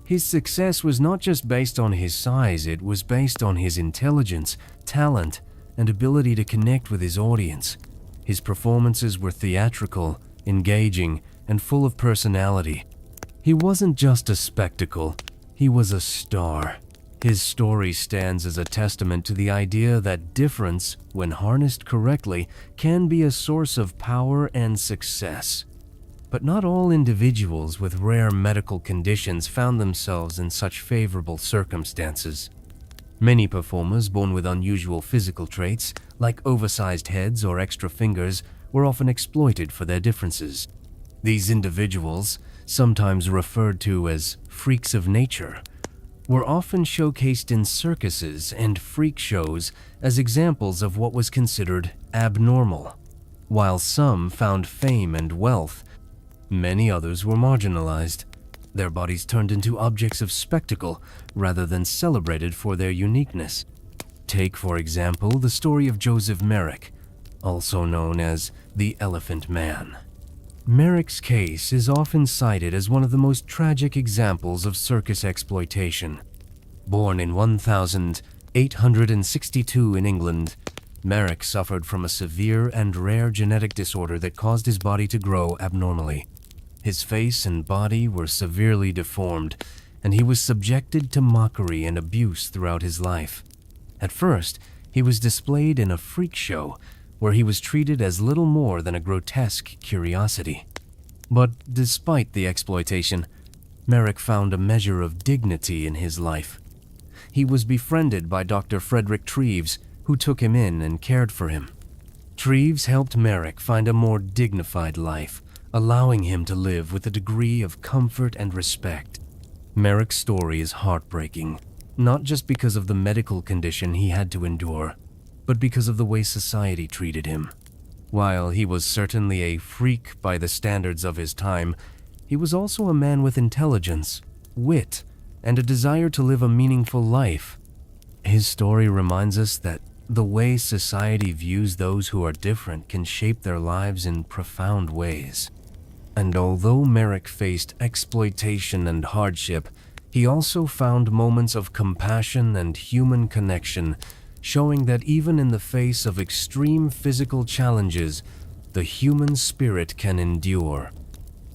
Speaker 1: His success was not just based on his size, it was based on his intelligence, talent, and ability to connect with his audience. His performances were theatrical, engaging, and full of personality. He wasn't just a spectacle, he was a star. His story stands as a testament to the idea that difference, when harnessed correctly, can be a source of power and success. But not all individuals with rare medical conditions found themselves in such favorable circumstances. Many performers born with unusual physical traits, like oversized heads or extra fingers, were often exploited for their differences. These individuals, sometimes referred to as freaks of nature, were often showcased in circuses and freak shows as examples of what was considered abnormal. While some found fame and wealth, many others were marginalized. Their bodies turned into objects of spectacle rather than celebrated for their uniqueness. Take, for example, the story of Joseph Merrick, also known as the Elephant Man. Merrick's case is often cited as one of the most tragic examples of circus exploitation. Born in 1862 in England, Merrick suffered from a severe and rare genetic disorder that caused his body to grow abnormally. His face and body were severely deformed, and he was subjected to mockery and abuse throughout his life. At first, he was displayed in a freak show, where he was treated as little more than a grotesque curiosity. But despite the exploitation, Merrick found a measure of dignity in his life. He was befriended by Dr. Frederick Treves, who took him in and cared for him. Treves helped Merrick find a more dignified life, allowing him to live with a degree of comfort and respect. Merrick's story is heartbreaking, not just because of the medical condition he had to endure, but because of the way society treated him. While he was certainly a freak by the standards of his time, he was also a man with intelligence, wit, and a desire to live a meaningful life. His story reminds us that the way society views those who are different can shape their lives in profound ways. And although Merrick faced exploitation and hardship, he also found moments of compassion and human connection, showing that even in the face of extreme physical challenges, the human spirit can endure.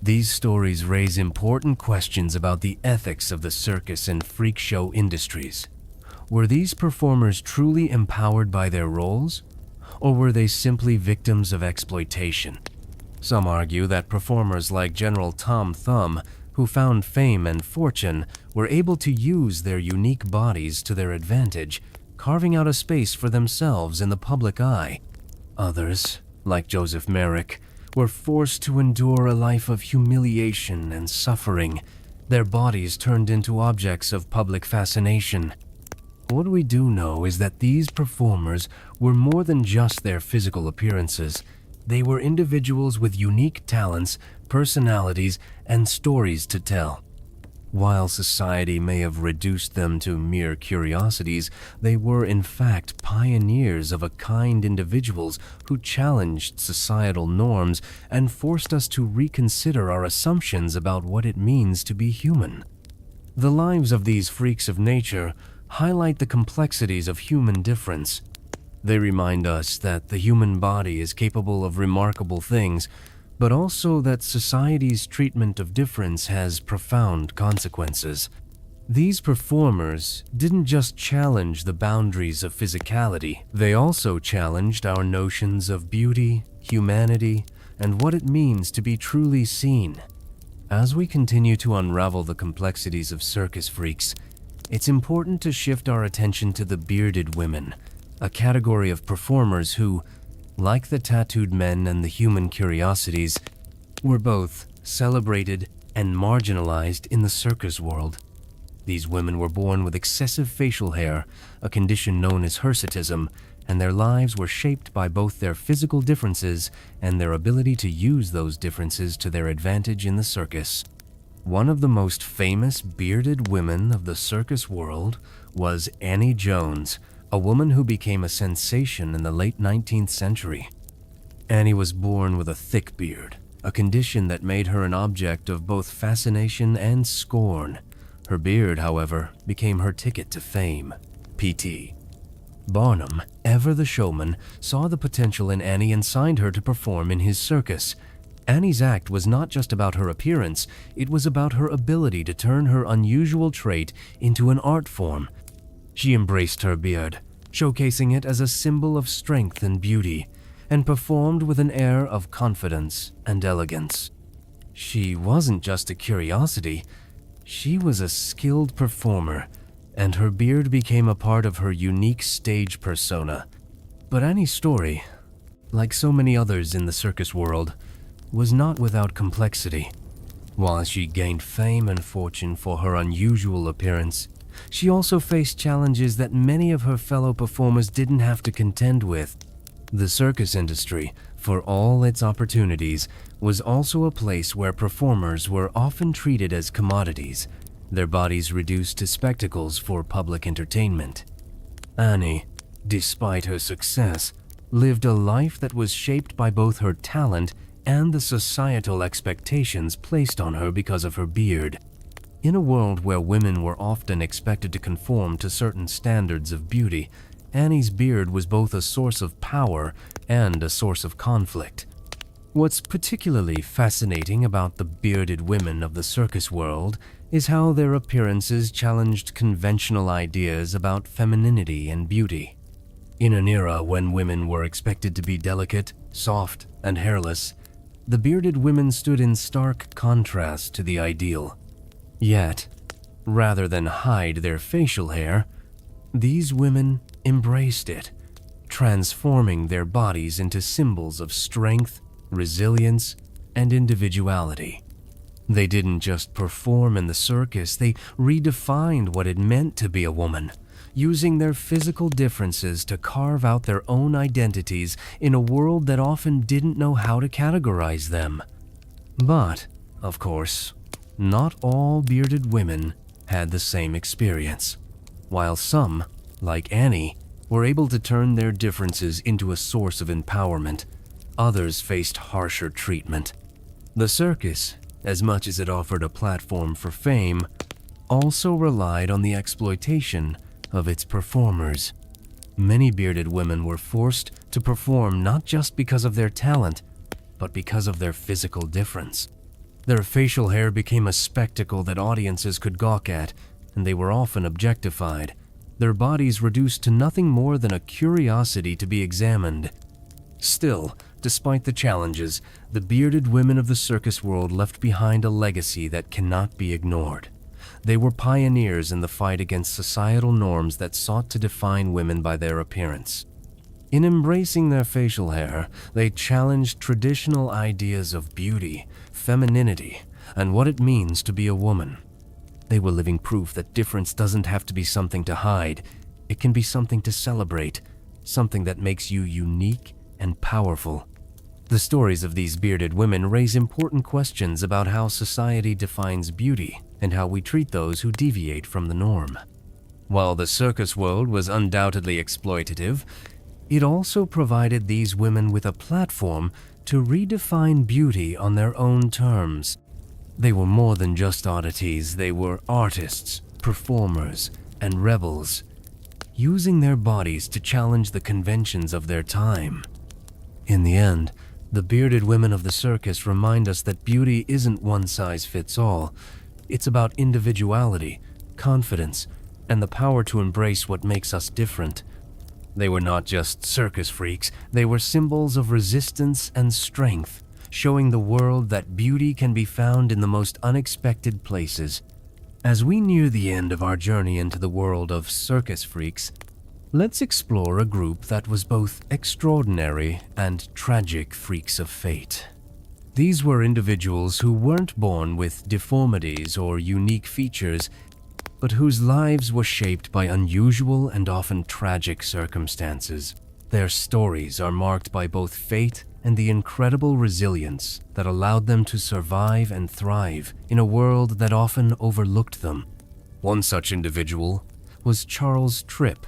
Speaker 1: These stories raise important questions about the ethics of the circus and freak show industries. Were these performers truly empowered by their roles, or were they simply victims of exploitation? Some argue that performers like General Tom Thumb, who found fame and fortune, were able to use their unique bodies to their advantage, carving out a space for themselves in the public eye. Others, like Joseph Merrick, were forced to endure a life of humiliation and suffering, their bodies turned into objects of public fascination. What we do know is that these performers were more than just their physical appearances. They were individuals with unique talents, personalities, and stories to tell. While society may have reduced them to mere curiosities, they were in fact pioneers of a kind individuals who challenged societal norms and forced us to reconsider our assumptions about what it means to be human. The lives of these freaks of nature highlight the complexities of human difference. They remind us that the human body is capable of remarkable things, but also that society's treatment of difference has profound consequences. These performers didn't just challenge the boundaries of physicality, they also challenged our notions of beauty, humanity, and what it means to be truly seen. As we continue to unravel the complexities of circus freaks, it's important to shift our attention to the bearded women, a category of performers who, like the tattooed men and the human curiosities, were both celebrated and marginalized in the circus world. These women were born with excessive facial hair, a condition known as hirsutism, and their lives were shaped by both their physical differences and their ability to use those differences to their advantage in the circus. One of the most famous bearded women of the circus world was Annie Jones, a woman who became a sensation in the late 19th century. Annie was born with a thick beard, a condition that made her an object of both fascination and scorn. Her beard, however, became her ticket to fame. P.T. Barnum, ever the showman, saw the potential in Annie and signed her to perform in his circus. Annie's act was not just about her appearance, it was about her ability to turn her unusual trait into an art form. She embraced her beard, showcasing it as a symbol of strength and beauty, and performed with an air of confidence and elegance. She wasn't just a curiosity, she was a skilled performer, and her beard became a part of her unique stage persona. But Annie's story, like so many others in the circus world, was not without complexity. While she gained fame and fortune for her unusual appearance, she also faced challenges that many of her fellow performers didn't have to contend with. The circus industry, for all its opportunities, was also a place where performers were often treated as commodities, their bodies reduced to spectacles for public entertainment. Annie, despite her success, lived a life that was shaped by both her talent and the societal expectations placed on her because of her beard. In a world where women were often expected to conform to certain standards of beauty, Annie's beard was both a source of power and a source of conflict. What's particularly fascinating about the bearded women of the circus world is how their appearances challenged conventional ideas about femininity and beauty. In an era when women were expected to be delicate, soft, and hairless, the bearded women stood in stark contrast to the ideal. Yet, rather than hide their facial hair, these women embraced it, transforming their bodies into symbols of strength, resilience, and individuality. They didn't just perform in the circus, they redefined what it meant to be a woman, using their physical differences to carve out their own identities in a world that often didn't know how to categorize them. But, of course, not all bearded women had the same experience. While some, like Annie, were able to turn their differences into a source of empowerment, others faced harsher treatment. The circus, as much as it offered a platform for fame, also relied on the exploitation of its performers. Many bearded women were forced to perform not just because of their talent, but because of their physical difference. Their facial hair became a spectacle that audiences could gawk at, and they were often objectified, their bodies reduced to nothing more than a curiosity to be examined. Still, despite the challenges, the bearded women of the circus world left behind a legacy that cannot be ignored. They were pioneers in the fight against societal norms that sought to define women by their appearance. In embracing their facial hair, they challenged traditional ideas of beauty, femininity, and what it means to be a woman. They were living proof that difference doesn't have to be something to hide. It can be something to celebrate, something that makes you unique and powerful. The stories of these bearded women raise important questions about how society defines beauty and how we treat those who deviate from the norm. While the circus world was undoubtedly exploitative, it also provided these women with a platform to redefine beauty on their own terms. They were more than just oddities, they were artists, performers, and rebels, using their bodies to challenge the conventions of their time. In the end, the bearded women of the circus remind us that beauty isn't one size fits all. It's about individuality, confidence, and the power to embrace what makes us different. They were not just circus freaks, they were symbols of resistance and strength, showing the world that beauty can be found in the most unexpected places. As we near the end of our journey into the world of circus freaks, let's explore a group that was both extraordinary and tragic freaks of fate. These were individuals who weren't born with deformities or unique features, but whose lives were shaped by unusual and often tragic circumstances. Their stories are marked by both fate and the incredible resilience that allowed them to survive and thrive in a world that often overlooked them. One such individual was Charles Tripp,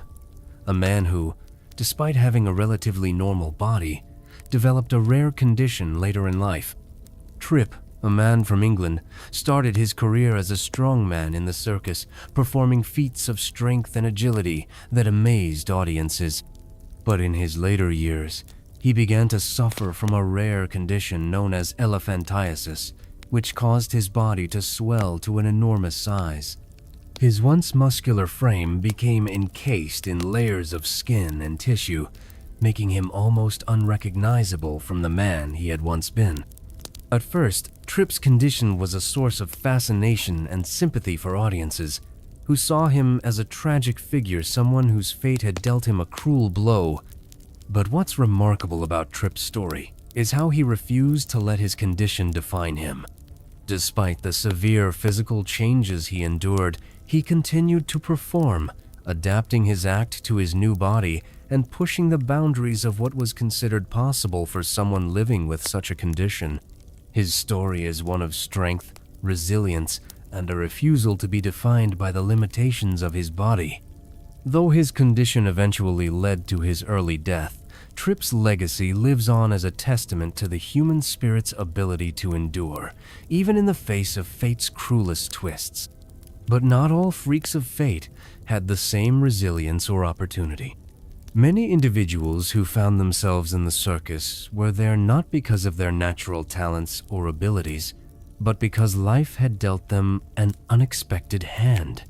Speaker 1: a man who, despite having a relatively normal body, developed a rare condition later in life. Tripp, a man from England, started his career as a strongman in the circus, performing feats of strength and agility that amazed audiences. But in his later years, he began to suffer from a rare condition known as elephantiasis, which caused his body to swell to an enormous size. His once muscular frame became encased in layers of skin and tissue, making him almost unrecognizable from the man he had once been. At first, Tripp's condition was a source of fascination and sympathy for audiences, who saw him as a tragic figure, someone whose fate had dealt him a cruel blow. But what's remarkable about Tripp's story is how he refused to let his condition define him. Despite the severe physical changes he endured, he continued to perform, adapting his act to his new body and pushing the boundaries of what was considered possible for someone living with such a condition. His story is one of strength, resilience, and a refusal to be defined by the limitations of his body. Though his condition eventually led to his early death, Tripp's legacy lives on as a testament to the human spirit's ability to endure, even in the face of fate's cruelest twists. But not all freaks of fate had the same resilience or opportunity. Many individuals who found themselves in the circus were there not because of their natural talents or abilities, but because life had dealt them an unexpected hand.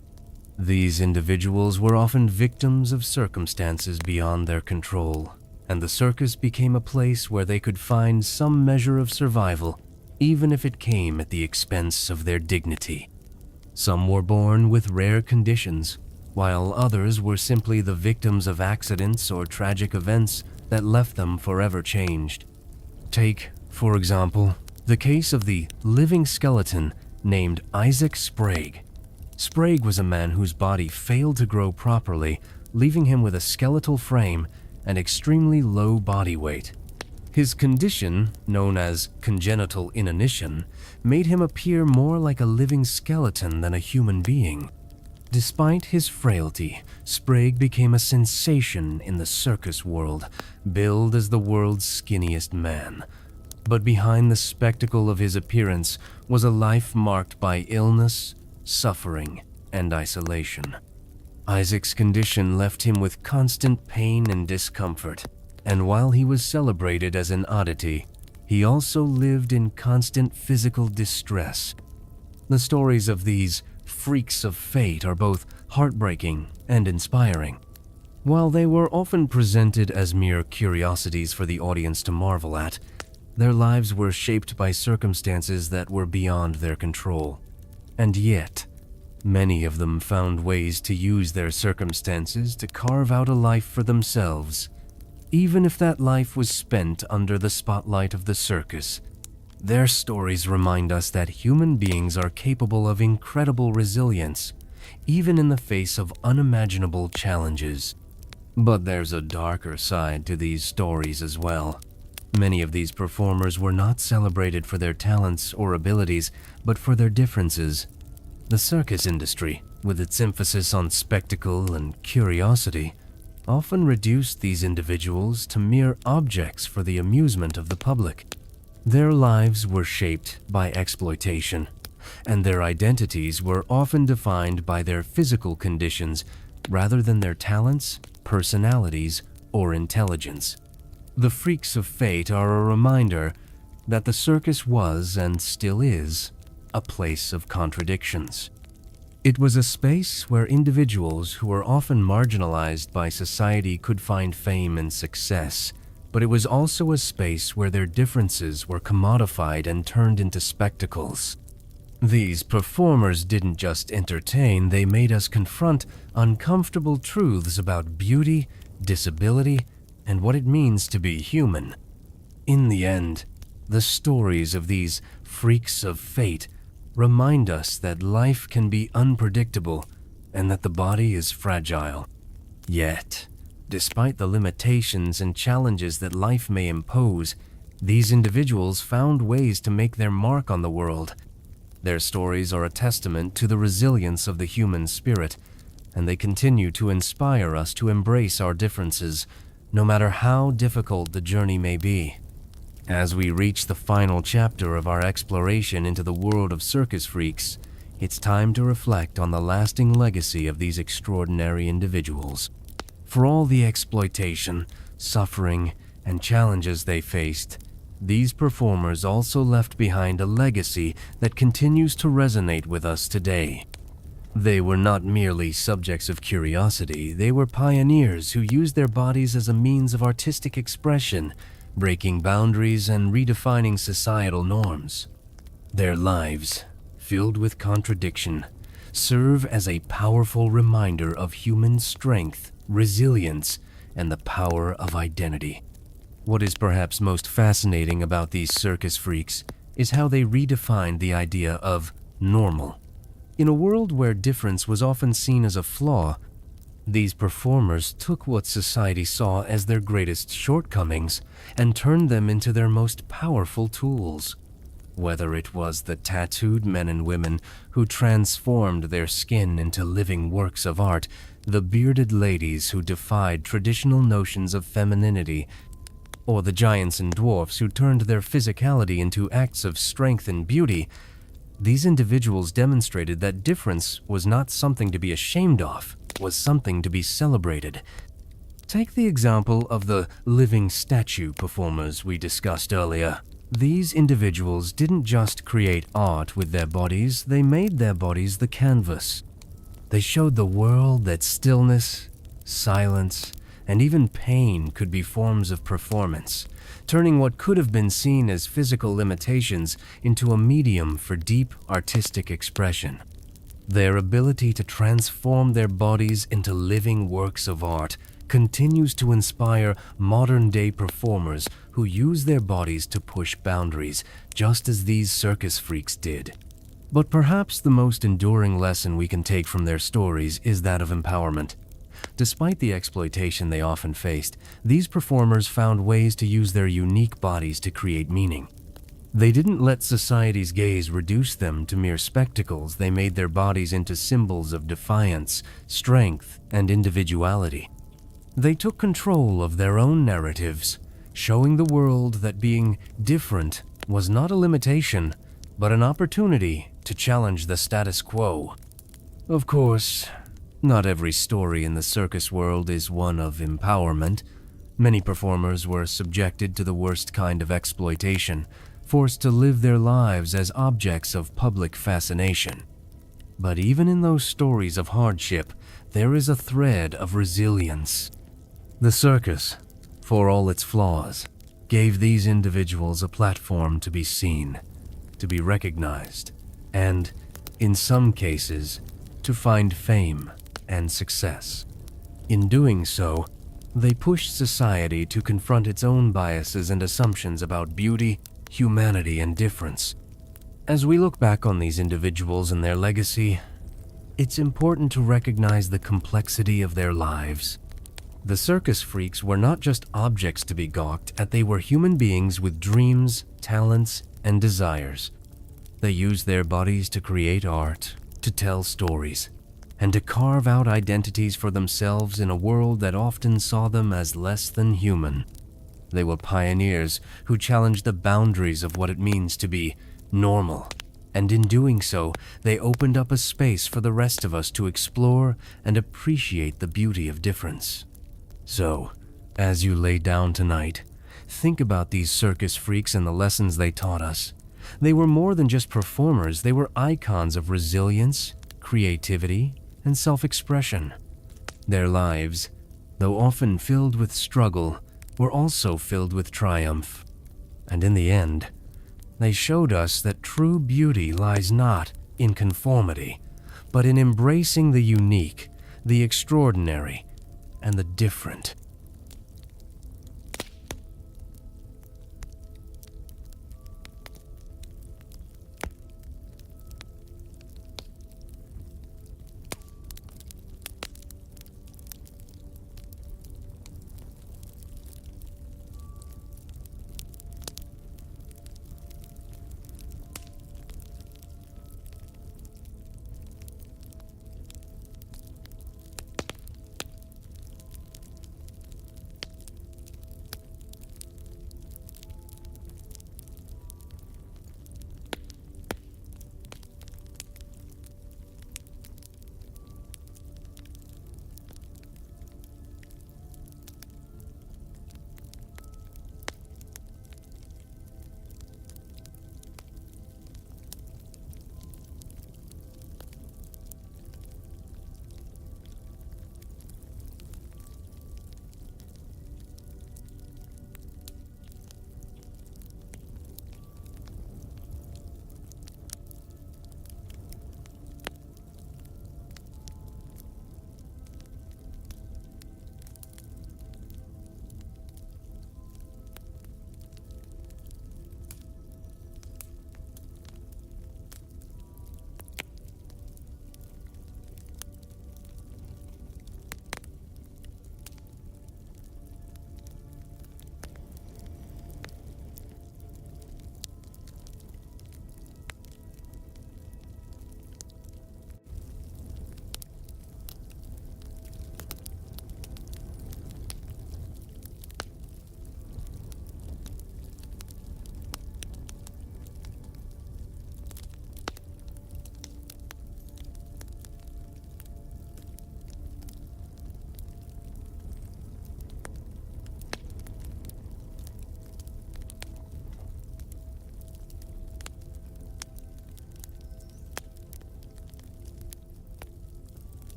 Speaker 1: These individuals were often victims of circumstances beyond their control, and the circus became a place where they could find some measure of survival, even if it came at the expense of their dignity. Some were born with rare conditions, while others were simply the victims of accidents or tragic events that left them forever changed. Take, for example, the case of the living skeleton named Isaac Sprague. Sprague was a man whose body failed to grow properly, leaving him with a skeletal frame and extremely low body weight. His condition, known as congenital inanition, made him appear more like a living skeleton than a human being. Despite his frailty, Sprague became a sensation in the circus world, billed as the world's skinniest man. But behind the spectacle of his appearance was a life marked by illness, suffering, and isolation. Isaac's condition left him with constant pain and discomfort, and while he was celebrated as an oddity, he also lived in constant physical distress. The stories of these freaks of fate are both heartbreaking and inspiring. While they were often presented as mere curiosities for the audience to marvel at, their lives were shaped by circumstances that were beyond their control. And yet, many of them found ways to use their circumstances to carve out a life for themselves, even if that life was spent under the spotlight of the circus. Their stories remind us that human beings are capable of incredible resilience, even in the face of unimaginable challenges. But there's a darker side to these stories as well. Many of these performers were not celebrated for their talents or abilities, but for their differences. The circus industry, with its emphasis on spectacle and curiosity, often reduced these individuals to mere objects for the amusement of the public. Their lives were shaped by exploitation, and their identities were often defined by their physical conditions rather than their talents, personalities, or intelligence. The freaks of fate are a reminder that the circus was, and still is, a place of contradictions. It was a space where individuals who were often marginalized by society could find fame and success, but it was also a space where their differences were commodified and turned into spectacles. These performers didn't just entertain, they made us confront uncomfortable truths about beauty, disability, and what it means to be human. In the end, the stories of these freaks of fate remind us that life can be unpredictable and that the body is fragile. Yet, despite the limitations and challenges that life may impose, these individuals found ways to make their mark on the world. Their stories are a testament to the resilience of the human spirit, and they continue to inspire us to embrace our differences, no matter how difficult the journey may be. As we reach the final chapter of our exploration into the world of circus freaks, it's time to reflect on the lasting legacy of these extraordinary individuals. For all the exploitation, suffering, and challenges they faced, these performers also left behind a legacy that continues to resonate with us today. They were not merely subjects of curiosity, they were pioneers who used their bodies as a means of artistic expression, breaking boundaries and redefining societal norms. Their lives, filled with contradiction, serve as a powerful reminder of human strength, resilience, and the power of identity. What is perhaps most fascinating about these circus freaks is how they redefined the idea of normal. In a world where difference was often seen as a flaw, these performers took what society saw as their greatest shortcomings and turned them into their most powerful tools. Whether it was the tattooed men and women who transformed their skin into living works of art, the bearded ladies who defied traditional notions of femininity, or the giants and dwarfs who turned their physicality into acts of strength and beauty, these individuals demonstrated that difference was not something to be ashamed of, was something to be celebrated. Take the example of the living statue performers we discussed earlier. These individuals didn't just create art with their bodies, they made their bodies the canvas. They showed the world that stillness, silence, and even pain could be forms of performance, turning what could have been seen as physical limitations into a medium for deep artistic expression. Their ability to transform their bodies into living works of art continues to inspire modern-day performers who use their bodies to push boundaries, just as these circus freaks did. But perhaps the most enduring lesson we can take from their stories is that of empowerment. Despite the exploitation they often faced, these performers found ways to use their unique bodies to create meaning. They didn't let society's gaze reduce them to mere spectacles. They made their bodies into symbols of defiance, strength, and individuality. They took control of their own narratives, showing the world that being different was not a limitation, but an opportunity to challenge the status quo. Of course, not every story in the circus world is one of empowerment. Many performers were subjected to the worst kind of exploitation, forced to live their lives as objects of public fascination. But even in those stories of hardship, there is a thread of resilience. The circus, for all its flaws, gave these individuals a platform to be seen, to be recognized, and, in some cases, to find fame and success. In doing so, they pushed society to confront its own biases and assumptions about beauty, humanity, and difference. As we look back on these individuals and their legacy, it's important to recognize the complexity of their lives. The circus freaks were not just objects to be gawked at, they were human beings with dreams, talents, and desires. They used their bodies to create art, to tell stories, and to carve out identities for themselves in a world that often saw them as less than human. They were pioneers who challenged the boundaries of what it means to be normal, and in doing so, they opened up a space for the rest of us to explore and appreciate the beauty of difference. So, as you lay down tonight, think about these circus freaks and the lessons they taught us. They were more than just performers, they were icons of resilience, creativity, and self-expression. Their lives, though often filled with struggle, were also filled with triumph. And in the end, they showed us that true beauty lies not in conformity, but in embracing the unique, the extraordinary, and the different.